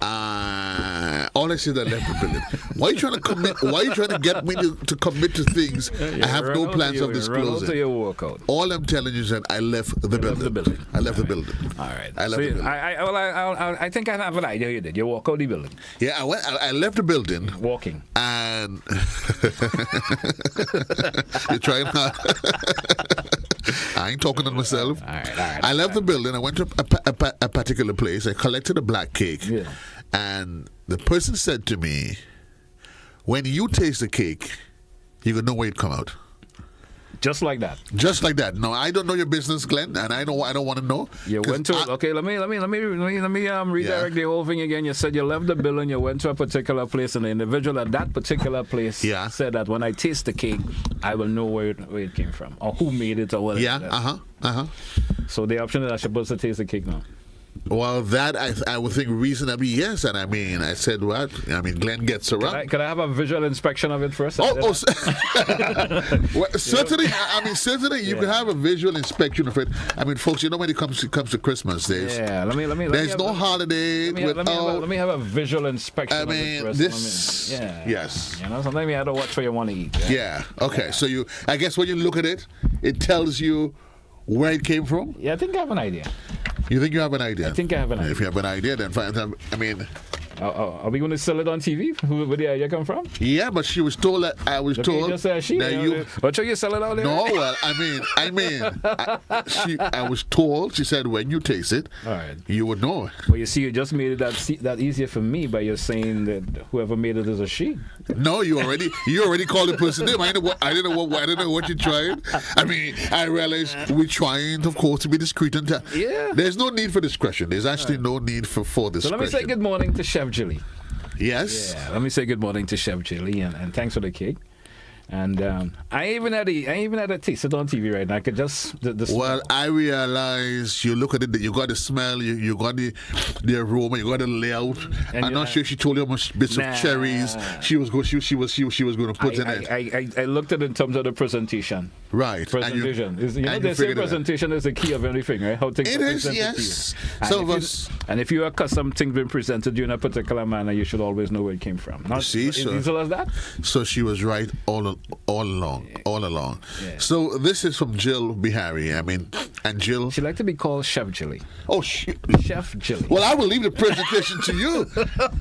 All I said, I left the building. Why are you trying to commit? Why are you trying to get me to commit to things I have no plans of disclosing? All I'm telling you is that I left the building. I left the building.
All right.
I left the building.
I think I have an idea you did. You walk out the building.
Yeah, I left the building.
Walking.
And you're trying hard. I ain't talking to myself.
All right.
I left the building. I went to a particular place. I collected a black cake.
Yeah.
And the person said to me, when you taste the cake, you can know where it come out.
Just like that.
Just like that. No, I don't know your business, Glen, and I don't want to know.
You went to okay. Let me redirect the whole thing again. You said you left the building, you went to a particular place, and the individual at that particular place said that when I taste the cake, I will know where it came from or who made it or whatever.
Yeah.
So the option is I'm supposed to taste the cake now.
Well, that I would think reasonably yes, and I mean I said what? I mean Glen gets around.
Can I have a visual inspection of it first?
Well, certainly. I mean certainly you can have a visual inspection of it. I mean, folks, you know when it comes to Christmas days.
Yeah, let me.
There's no holiday without.
Let me have a visual inspection.
I mean
of it
this.
Yes. You know, sometimes you have to watch what you want to eat.
Yeah. Okay. So I guess when you look at it, it tells you where it came from.
Yeah, I think I have an idea.
You think you have an idea?
I think I have an idea.
If you have an idea, then fine. I mean...
Are we going to sell it on TV? Where the idea come from?
Yeah, but she was told that I was told
just say she,
that you...
But you sell it out there?
No, well, I was told, she said, when you taste it, you would know.
Well, you see, you just made it that easier for me by you saying that whoever made it is a she.
No, you already called the person name. I didn't know what you're trying. I mean, I realized we're trying, of course, to be discreet and there's no need for discretion. There's actually no need for discretion.
So let me say good morning to Chef Julie.
Yes.
Yeah, let me say good morning to Chef Julie and thanks for the cake. And I even had a taste it on TV right now. I could just
well, I realize you look at it, you got the smell, you got the aroma, you got the layout. I'm not sure she told you how much bits of cherries she was going to put in it.
I looked at it in terms of the presentation.
Right.
Presentation. They say presentation is the key of everything, right? How things
it
are
is,
yes. And if you are accustomed things being presented in a particular manner, you should always know where it came from. Not easy as that.
So she was right all along.
Yeah.
So this is from Jill Bihari. I mean, And Jill?
She like to be called Chef Jilly.
Oh,
Chef Jilly.
Well, I will leave the presentation to you,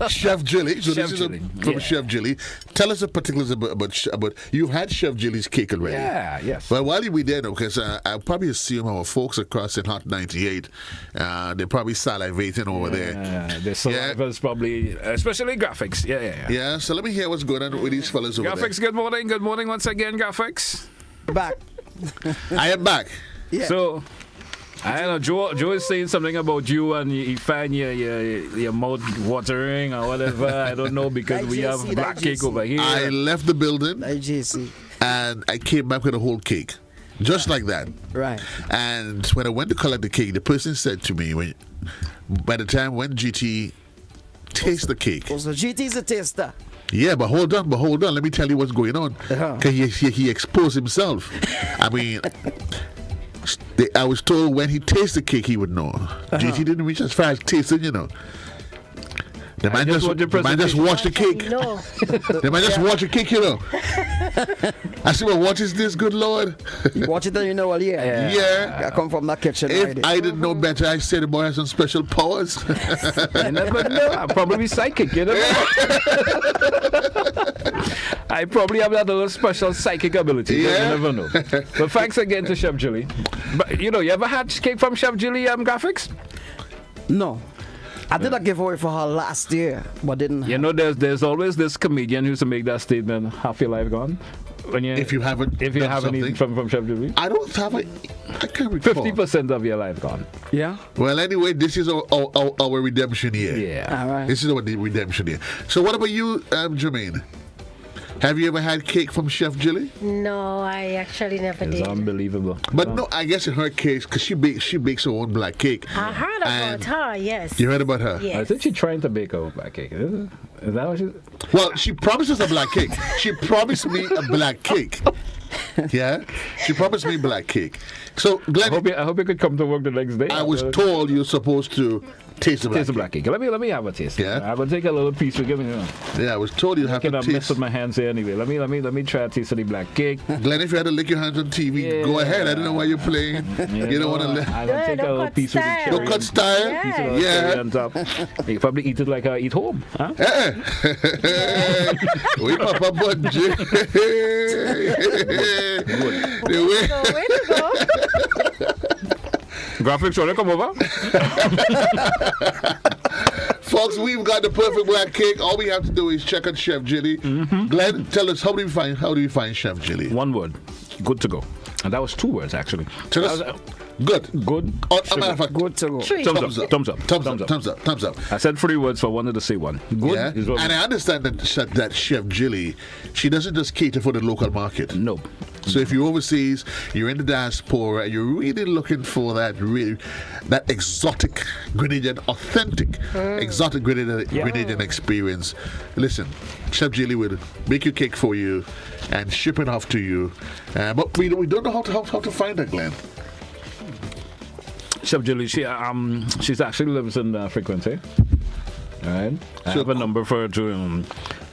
Chef Jilly. So
Chef
this
Jilly.
is from Chef Jilly. Tell us the particulars about you've had Chef Jilly's cake already.
Yeah, yes.
Well, while you were there, because I probably assume our folks across in Hot 98, they're probably salivating over there.
The saliva's probably, especially graphics.
Yeah, so let me hear what's going on with these fellas over
Graphics, good morning. Good morning once again, Graphics.
Back.
I am back.
Yeah.
So, I don't know, Joe is saying something about you and you find your mouth watering or whatever. I don't know, because we have black cake over here.
I left the building and I came back with a whole cake. Just like that.
Right.
And when I went to collect the cake, the person said to me, by the time when GT tastes the cake.
Oh, so GT's a taster.
Yeah, but hold on. Let me tell you what's going on. Because he exposed himself. I mean, I was told when he tastes the cake, he would know. GT didn't reach as far as tasting, you know. The man just watch the cake.
No.
The man just watch the cake, you know. I said, well, what is this, good Lord?
You watch it and you know, well,
yeah.
I come from that kitchen.
If I didn't know better, I said the boy has some special powers.
You never know. I'll probably be psychic, you know. I probably have that little special psychic ability. You never know. But thanks again to Chef Jilly. But, you ever had cake from Chef Jilly Graphics?
No. I did a giveaway for her last year, but didn't.
There's always this comedian who used to make that statement, half your life gone.
If you haven't
eaten from Chef Jilly.
I don't have I can't recall.
50% of your life gone.
Yeah.
Well, anyway, this is our redemption year.
Yeah.
All right.
This is our redemption year. So what about you, Jermaine? Have you ever had cake from Chef Jilly?
No, I actually never did.
It's unbelievable.
But no, I guess in her case, because she bakes her own black cake.
I heard about her, yes.
You heard about her?
Yes.
I think she's trying to bake her own black cake. Is that what she's...
Well, she promised us a black cake. She promised me a black cake. Yeah? She promised me black cake. So, Glen...
I hope you could come to work the next day.
I was told you're supposed to taste the black cake.
Let me have a taste.
Yeah?
I'm going to take a little piece. Give me.
Yeah, I was told you have to taste.
I mess with my hands here anyway. Let me try a taste of the black cake.
Glenn, if you had to lick your hands on TV, go ahead. I don't know why you're playing. You don't want to lick.
I'm going to take a little piece of the cherry.
Don't cut style.
Yeah. On top. You probably eat it like I eat home. Huh?
We papa budget.
Way to go.
Graphics, want to come over?
Folks, we've got the perfect black cake. All we have to do is check on Chef Jilly. Glenn, tell us, how do you find Chef Jilly?
One word. Good to go. And that was 2 words, actually.
Tell us. Good.
Good.
Matter of fact,
good to go.
Thumbs up. I said 3 words, so I wanted to say one. Good.
Yeah. And I understand that Chef Jilly, she doesn't just cater for the local market.
No.
So if you're overseas, you're in the diaspora, you're really looking for that exotic Grenadian, authentic exotic Grenadian experience. Listen, Chef Jilly will make your cake for you and ship it off to you. But we don't know how to find her, Glenn.
Chef Jilly, she actually lives in Frequency. All right. I have a number for her to.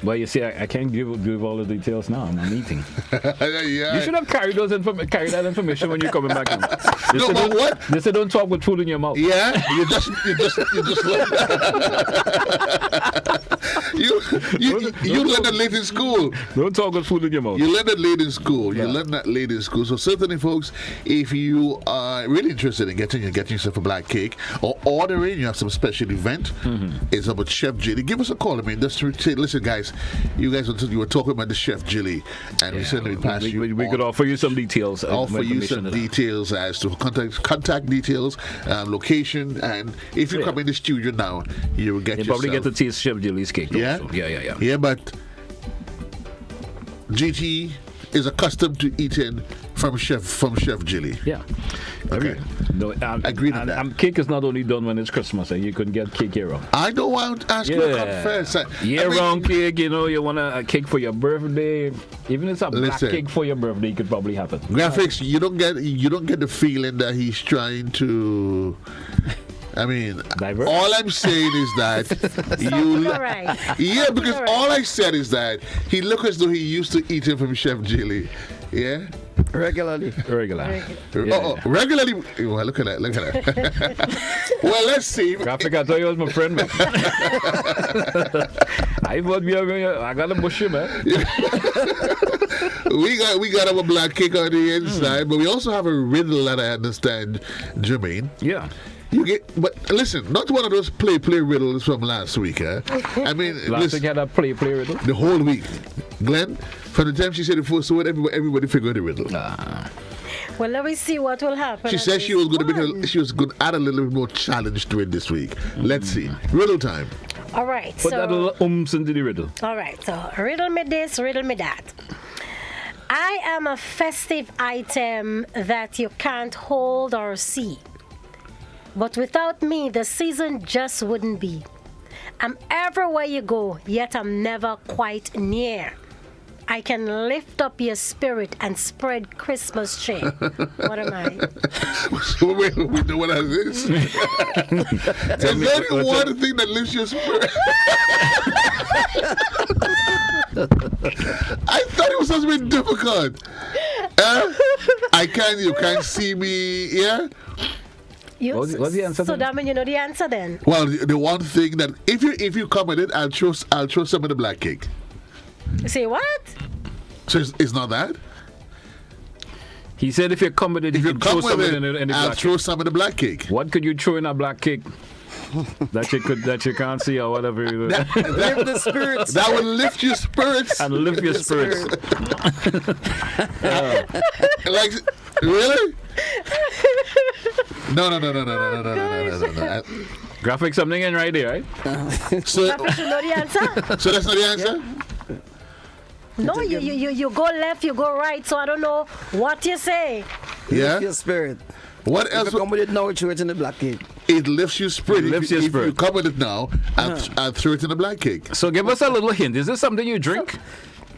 But you see, I can't give all the details now. I'm meeting.
Yeah.
You should have carried that information when you're coming back in.
What?
They say don't talk with food in your mouth.
Yeah, you just you learned that late in school.
Don't talk with food in your mouth.
You learned that late in school. You learned that late in school. So certainly, folks, if you are really interested in getting yourself a black cake or ordering, you have some special event, it's about Chef Jilly. Give us a call. I mean, just to say, listen, guys, you were talking about the Chef Jilly, and we certainly pass you.
We could offer you some details.
Offer you some details as to contact details, location, and if you come in the studio now, you will get
probably get to taste Chef Jilly's cake.
Yeah?
Also. Yeah.
Yeah, but GT is accustomed to eating from Chef Jilly.
Yeah.
Okay.
No,
agree with that.
Cake is not only done when it's Christmas. You can get cake year round.
I don't want to ask you to confess.
Year-round cake, you want a cake for your birthday. Even if it's a black cake for your birthday, you could probably have it.
Graphics, you don't get the feeling that he's trying to. I mean,
diverse?
All I'm saying is that because all I said is that he looked as though he used to eat it from Chef Jilly. Yeah.
Regularly.
Regularly.
Regularly. Well, look at that. Well, let's see.
Graphic, I thought you was my friend, man. I got a bushy, man.
we got our black cake on the inside, but we also have a riddle that I understand, Jermaine.
Yeah.
But listen, not one of those play riddles from last week, eh? I mean,
last week had a play riddle.
The whole week, Glen. From the time she said the first word, everybody figured the riddle.
Well, let me see what will happen.
She said she was going to add a little bit more challenge to it this week. Let's see. Riddle time.
All right.
Put that little into the riddle.
All right. So riddle me this, riddle me that. I am a festive item that you can't hold or see. But without me, the season just wouldn't be. I'm everywhere you go, yet I'm never quite near. I can lift up your spirit and spread Christmas cheer. What am I?
So we know what that is. Is there one thing that lifts your spirit? I thought it was supposed to be difficult. You can't see me. Yeah.
What's the answer?
So that means you know the answer then.
Well, the one thing that if you come with it, I'll throw some of the black cake.
Say what?
So it's not that?
He said if you come with it, you can throw some in the
I'll
black
throw
cake.
some in the black cake.
What could you throw in a black cake? that you can't see or whatever.
Lift the spirits.
That will lift your spirits.
And lift your spirits.
Like, really? No.
Graphic something in right there, right?
So
Graphic, you know the answer?
So that's not the answer?
No, you go left, you go right, so I don't know what you say.
Yeah?
Lift your spirit.
What else?
If you come with it now, throw it in the black cake.
It lifts your spirit.
It lifts your spirit.
If you come with it now, I'll throw it in the black cake.
So give us a little hint. Is this something you drink?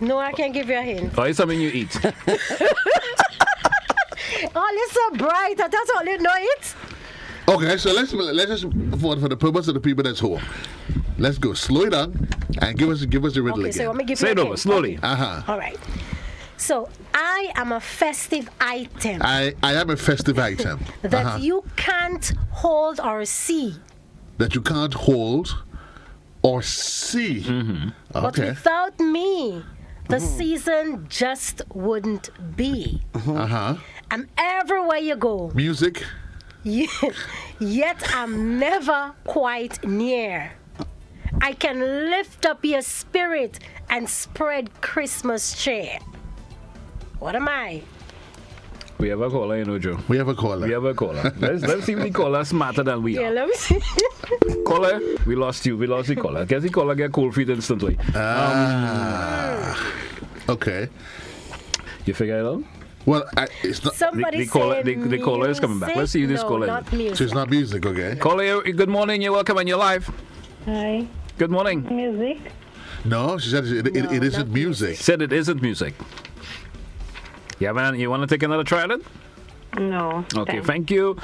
No, I can't give you a hint.
Or is it something you eat?
Oh, it's so bright. That's all you know it.
Okay, so let's just for the purpose of the people that's home. Let's go. Slow it down and give us the riddle
Okay,
again.
so let me give
Say
you
it
a
over
hint.
slowly.
Uh-huh.
All right. So I am a festive item
I am a festive item
that you can't hold or see.
that you can't hold or see.
Mm-hmm.
But
Okay.
without me, the season just wouldn't be. I'm everywhere you go.
Music.
Yet I'm never quite near. I can lift up your spirit and spread Christmas cheer. What am I?
We have a caller, you know, Joe.
We have a caller.
Let's see if the caller smarter than we
Yeah,
are.
let me see.
Caller, we lost you. We lost the caller. Guess the caller get cold feet instantly.
Okay.
You figure it out?
Well, it's not.
Somebody
the caller,
said
the caller is coming back. Let's see who this
no,
caller
not
is.
music.
So it's not music, okay?
Caller, good morning. You're welcome and you're live.
Hi.
Good morning.
Music?
No, she said it isn't music.
Said it isn't music. Yeah, man. You want to take another try at it?
No.
Okay, thank you.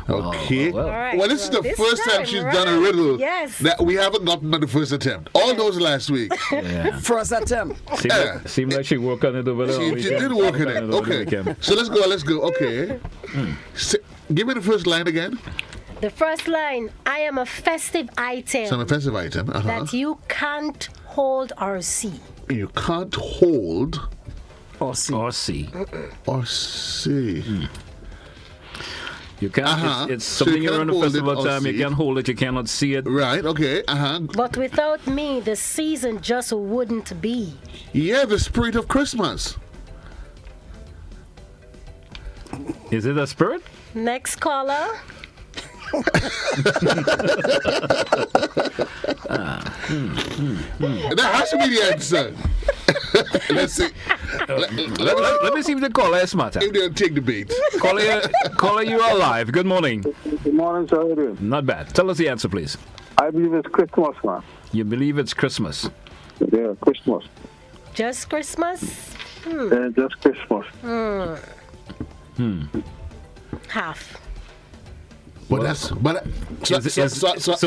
Okay.
Well.
All right,
Well, this is the
this
first time she's done a riddle
Yes.
that we haven't gotten on the first attempt. All those last week.
Yeah.
First attempt.
Seemed like she worked on it over there.
She did work on it. Okay. So let's go. Okay. Give me the first line again.
The first line, I am a festive item
Some offensive item.
that you can't hold or see.
You can't hold
or see.
Or see.
You can't. It's something
you
you're on
can't
a
hold
festival
it or
time. You
see.
can't hold it. You cannot see it.
Right. Okay.
But without me, the season just wouldn't be.
Yeah, the spirit of Christmas.
Is it a spirit?
Next caller.
That has to be the answer. Let's see.
Let me see if the caller is smarter.
If they'll take the bait.
Caller, you are live. Good morning.
Good morning, sir. How you doing?
Not bad. Tell us the answer, please.
I believe it's Christmas, man.
You believe it's Christmas?
Yeah, Christmas.
Just Christmas?
Yeah, just Christmas.
Half.
So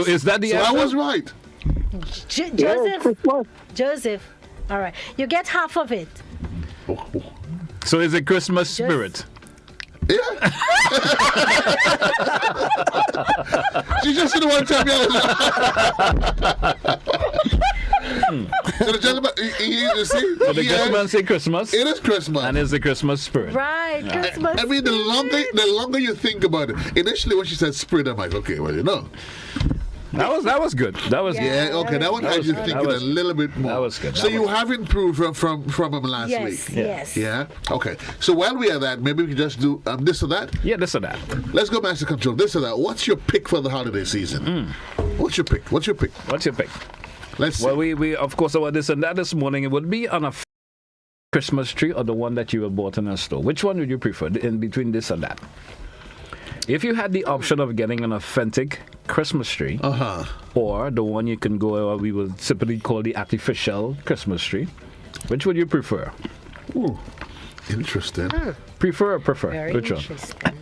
is that the
answer?
I was right.
Joseph. Joseph. All right. You get half of it.
So So is it Christmas spirit?
Yeah. She just didn't want to tell me. So the gentleman, you see,
so the gentleman say Christmas.
It is Christmas,
and it's the Christmas spirit.
Right, Christmas.
I mean, the longer you think about it. Initially, when she said spirit, I'm like, okay, well, you know.
That was good. That was
yeah. Okay, that one had you thinking a little bit more.
That was good.
So you have improved from him last week.
Yes.
Yeah. Okay. So while we are that, maybe we can just do this or that.
Yeah, this or that.
Let's go Master Control. This or that. What's your pick for the holiday season? What's your pick? What's your pick? Let's see.
Well, we of course about this and that this morning. It would be on a Christmas tree or the one that you bought in a store. Which one would you prefer in between this and that? If you had the option of getting an authentic Christmas tree, or the one you can go, we would typically call the artificial Christmas tree, which would you prefer?
Ooh, interesting.
Prefer or prefer?
Very
which
interesting.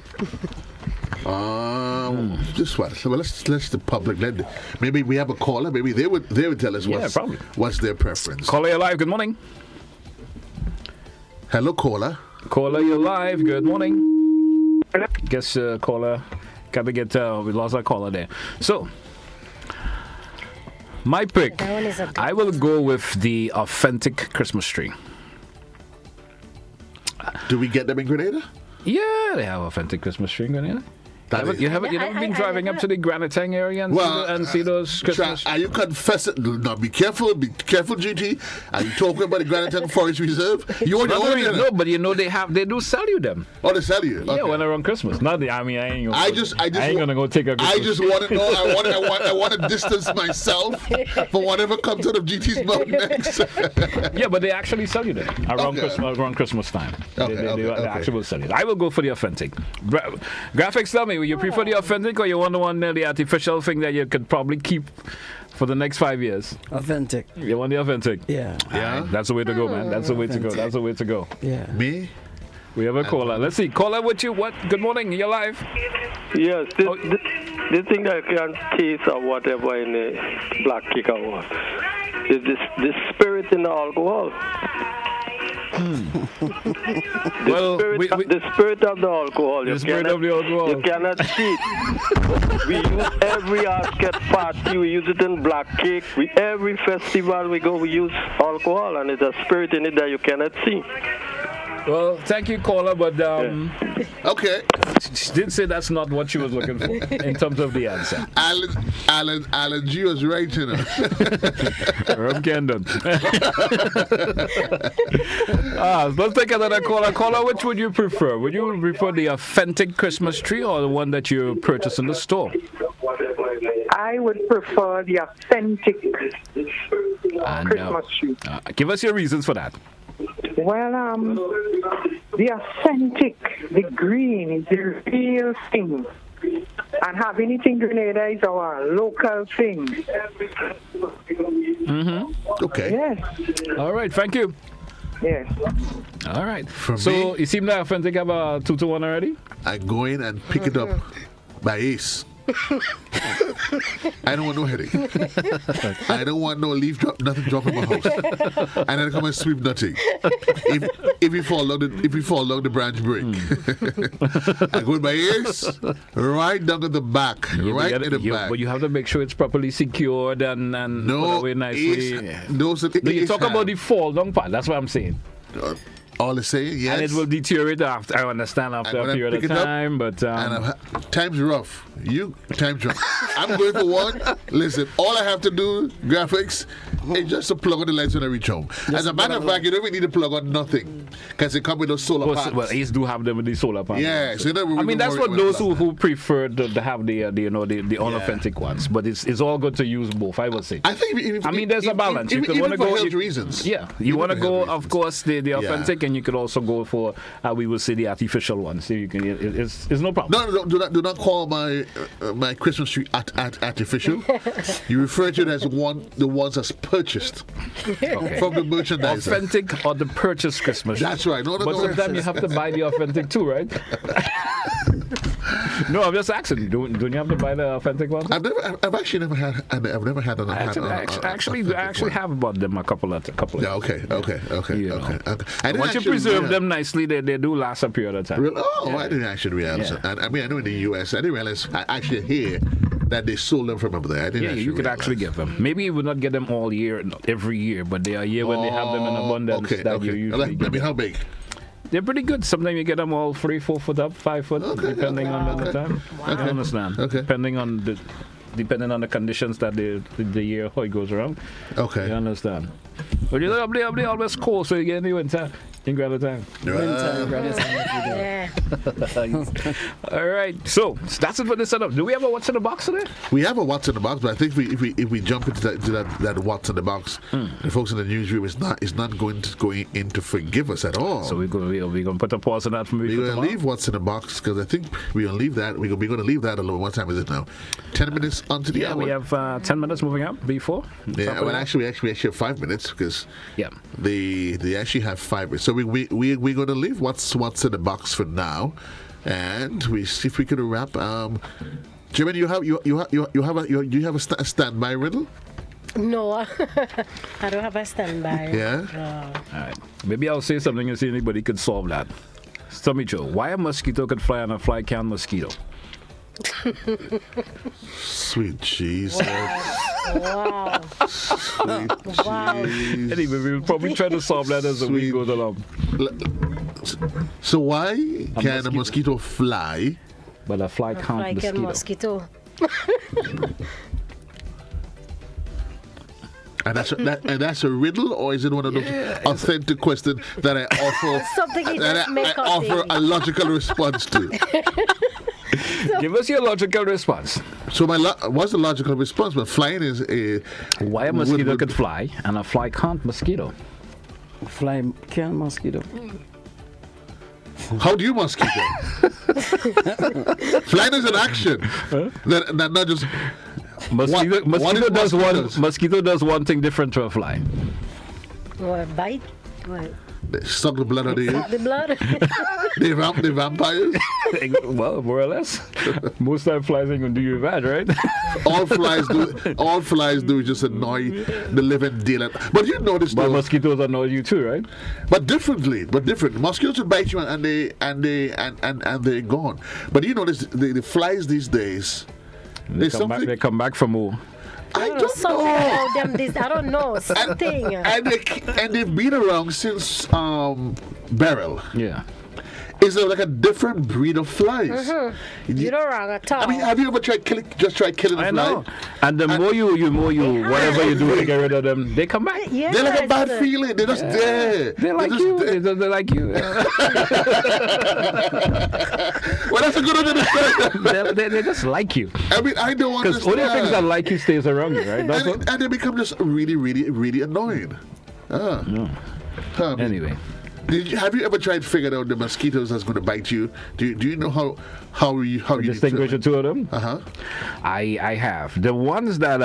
Just what? So let's the public. Maybe we have a caller. Maybe they would tell us what's their preference.
Caller, you're live. Good morning.
Hello, caller.
Caller, you're live. Good morning. Guess caller, we lost our caller there. So, my pick, I will go with the authentic Christmas tree.
Do we get them in Grenada?
Yeah, they have authentic Christmas tree in Grenada. You haven't been driving up to the Granatang area and see those Christmas?
Are you confessing? No, be careful, GT. Are you talking about the Granatang Forest Reserve?
No, but you know they do sell you them.
Oh, they sell you?
Okay. Yeah, when around Christmas. I ain't gonna go take a Christmas
I just want to know. I want to distance myself from whatever comes out of GT's mouth next.
Yeah, but they actually sell you them around Christmas time. They actually will sell you. I will go for the authentic. Graphics, tell me, you prefer the authentic or you want the artificial thing that you could probably keep for the next 5 years?
Authentic.
You want the authentic?
Yeah.
Yeah. That's the way to go, man. That's the way to go. That's the way to go.
Yeah.
Me?
We have a caller. Let's see. Caller with you. What? Good morning. You're live.
Yes. This thing that you can taste or whatever in the black kicker was is the spirit in the alcohol. The spirit of the alcohol.
The spirit of the alcohol.
You cannot cheat. We use every Asket party. We use it in black cake. Every festival we go, we use alcohol, and it's a spirit in it that you cannot see.
Well, thank you, caller, but
okay.
She did say that's not what she was looking for in terms of the answer.
Alan G was right, you know.
Rum Kendon. Let's take another caller. Caller, which would you prefer? Would you prefer the authentic Christmas tree or the one that you purchase in the store?
I would prefer the authentic Christmas tree.
Give us your reasons for that.
Well, the authentic, the green is the real thing. And having it in Grenada is our local thing.
Okay.
Yes.
All right, thank you.
Yes.
All right. So, you seem like authentic have a 2-1 already?
I go in and pick it up by ace. I don't want no headache. I don't want no leaf drop, nothing drop in my house. And then come and sweep nothing. If you fall down the branch break. I go in my ears, right down at the back, in the back.
But you have to make sure it's properly secured and put away nicely. You talk about the fall down part. That's what I'm saying.
All the same, yes.
And it will deteriorate after, I understand, after a period of time, but...
time's rough. Time's rough. I'm going for one. Listen, all I have to do, graphics, is just to plug on the lights when I reach home. As a matter of fact, you don't even need to plug on nothing, because it comes with those solar panels.
Well, Ace do have them with the solar panels.
Yeah, so
that's for those who prefer to have the unauthentic ones, but it's all good to use both, I would say.
I think
there's a balance. You could want to go...
reasons.
Yeah, you want to go, of course, the authentic, and you could also go for we will say the artificial ones. So you can, it's no problem.
No, do not call my Christmas tree artificial. You refer to it as the ones that's purchased from the merchandiser.
Authentic or the purchased Christmas tree.
That's right.
But sometimes you have to buy the authentic too, right? No, I'm just asking. Don't you have to buy the authentic ones?
I've actually never had. I've never had an.
I actually have bought them a couple of.
Yeah. Okay.
And once you preserve them nicely, they do last a period of time.
Really? Oh, I didn't actually realize it. And I mean, I know in the U.S. I didn't realize. I actually hear that they sold them from over there. I didn't.
You could actually get them. Maybe you would not get them all year, every year, but they are here when they have them in abundance. You usually get.
I mean, how big?
They're pretty good. Sometimes you get them all 3-4 foot up, 5 foot, depending on the time. Wow. I understand. Depending on the conditions that the year how it goes around.
Okay.
You understand. But you know, they always cold, so you get any winter in Greta time. All right. So that's it for the setup. Do we have a what's in the box today?
We have a what's in the box, but I think if we jump into that what's in the box, the folks in the newsroom is not going to forgive us at all.
So we're going to put a pause on that for me.
We're going to leave what's in the box because I think we're going to leave that. We're going to leave that alone. What time is it now? 10 minutes onto the hour.
We have 10 minutes moving up before.
Yeah. Well, actually, we have 5 minutes because they actually have 5 minutes. So we're going to leave what's in the box for now, and we see if we can wrap. Jermaine, you have a standby riddle?
No, I don't have a standby.
Yeah.
All right. Maybe I'll say something and see if anybody could solve that. Tell me, Joe, why a mosquito could fly and a fly can't mosquito?
Sweet Jesus.
Wow.
Anyway, we'll probably try to solve that as the week goes along.
So why can a mosquito fly,
but a fly can't
mosquito?
And that's a riddle, or is it one of those authentic questions that I offer?
Something
I offer a logical response to.
Give us your logical response.
So what's the logical response? But flying is
why a mosquito could fly and a fly can't mosquito.
Fly can't mosquito.
How do you mosquito? Flying is an action. That not just.
Mosquito does one thing different to a fly.
What, bite? What?
They suck the blood out of you.
Suck the blood?
they vampires?
Well, more or less. Most time flies ain't gonna do you bad, right?
All flies do is just annoy the living daylight. But you notice
but mosquitoes annoy you too, right?
But different. Mosquitoes will bite you and they're gone. But you notice the flies these days.
They come back for more.
I don't know. I don't know. Something.
And they've been around since Beryl.
Yeah.
Is there like a different breed of flies?
Mm-hmm. You're not wrong at all.
I mean, have you ever tried killing a fly?
I know. And the more you whatever you do to get rid of them, they come back.
Yes,
they're like a bad feeling. They're just there.
They like you. They like you.
Well, that's a good understanding.
They just like you.
I mean, I don't understand.
Because only things that like you stays around you, right?
And they become just really, really, really annoying.
Anyway.
Have you ever tried to figure out the mosquitoes that's going to bite you? Do you know how you
distinguish the two of them? I have the ones that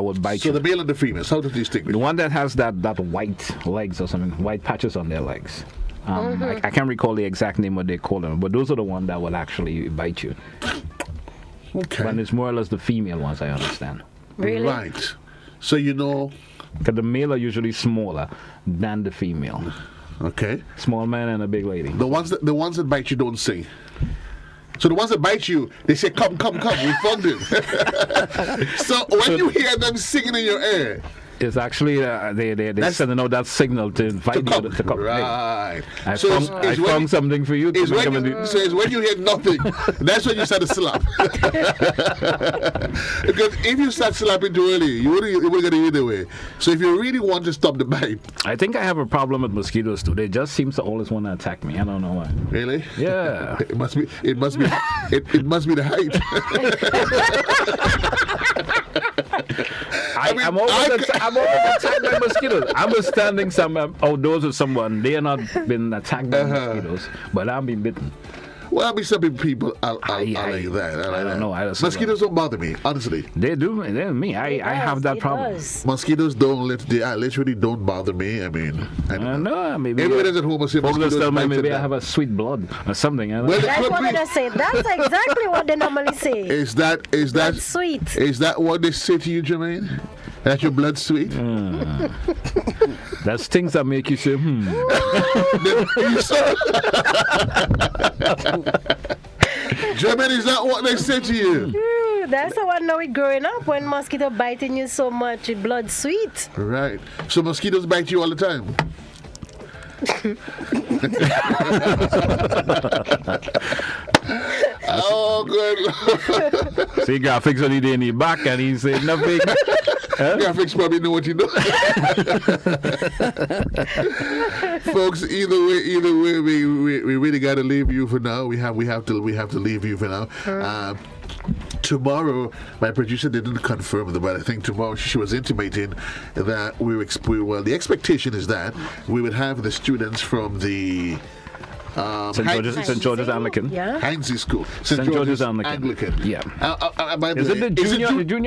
would bite you.
So the male and the females. How do you distinguish?
The one that has that white legs or something, white patches on their legs. I can't recall the exact name what they call them, but those are the ones that will actually bite you.
Okay.
And it's more or less the female ones, I understand.
Really?
Right. So you know,
because the male are usually smaller than the female.
Okay.
Small man and a big lady.
The ones that bite you don't sing. So the ones that bite you, they say, "Come, come, come, we found him." So when you hear them singing in your ear,
it's actually they're sending out that signal to invite you to come.
Right.
I found something for you.
So it's when you hear nothing, that's when you start to slap. Because if you start slapping too early, you wouldn't get it either way. So if you really want to stop the bite,
I think I have a problem with mosquitoes too. They just seem to always want to attack me. I don't know why.
Really?
Yeah.
It must be the height.
I'm always attacked by mosquitoes. I was standing outdoors with someone. They are not been attacked by mosquitoes, but I've been bitten.
Well, I mean, some people are like that.
I don't know.
Mosquitoes don't bother me, honestly.
They do. Me. I have that problem.
Mosquitoes literally don't bother me. I mean, I don't know.
Maybe
everybody's at home and say mosquitoes.
Maybe I have a sweet blood or something.
Well, that's what they say. That's exactly what they normally say.
Is that
sweet?
Is that what they say to you, Jermaine? That your blood sweet?
That's things that make you say,
Jermaine, is that what they say to you?
That's how I know it growing up, when mosquito biting you so much, your blood sweet.
Right. So mosquitoes bite you all the time? Oh, good.
See, graphics only day in the back and he said nothing.
Graphics probably know what you know. Folks, either way, we really got to leave you for now. We have to leave you for now. Tomorrow, my producer didn't confirm, but I think tomorrow she was intimating that the expectation is that we would have the students from the
St. George's Anglican.
Yeah.
Heinze School.
St. George's Anglican. Yeah. Is it the junior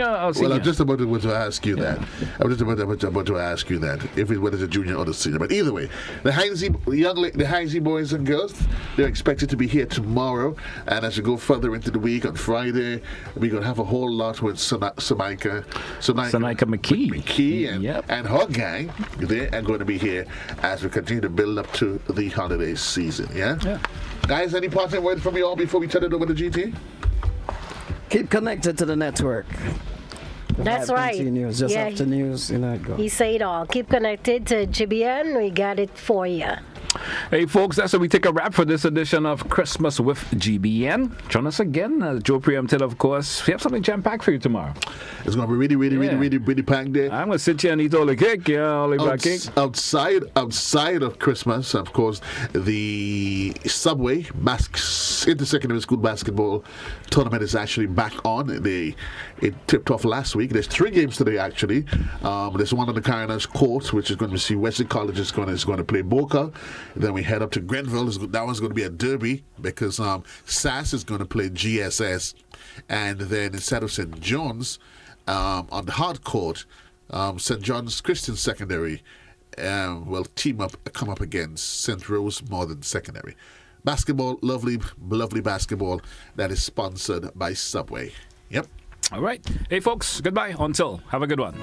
or senior?
Well, I'm just about to ask you that. I'm just about to ask you that, whether it's a junior or the senior. But either way, the Heinze boys and girls, they're expected to be here tomorrow. And as we go further into the week, on Friday, we're going to have a whole lot with Samaika McKee and her gang. They are going to be here as we continue to build up to the holiday season. Yeah. Guys, any parting words from you all before we turn it over to GT?
Keep connected to the network.
That's right.
Continues. Just after news,
He said it all. Keep connected to GBN. We got it for you.
Hey, folks, that's how we take a wrap for this edition of Christmas with GBN. Join us again. Joe preempted, of course. We have something jam-packed for you tomorrow.
It's going to be really packed day.
I'm going to sit here and eat all the cake. All the black cake.
Outside of Christmas, of course, the Subway Inter-Secondary School Basketball Tournament is actually back on. It tipped off last week. There's 3 games today, actually. There's one on the Coroner's Court, which is going to see Wesley College is going to play Boca. Then we head up to Grenville. That one's going to be a derby because SAS is going to play GSS. And then instead of St. John's, on the hard court, St. John's Christian Secondary will come up against St. Rose Modern Secondary. Basketball, lovely basketball that is sponsored by Subway. Yep.
All right. Hey, folks, goodbye. Until. Have a good one.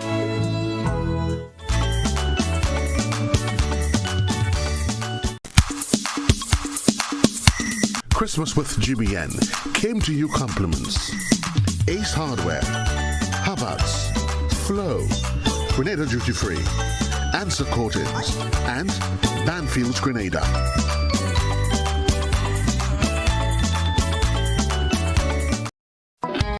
Christmas with GBN came to you compliments. Ace Hardware, Hubbard's, Flow, Grenada Duty Free, Answer Coatings, and Banfield's Grenada.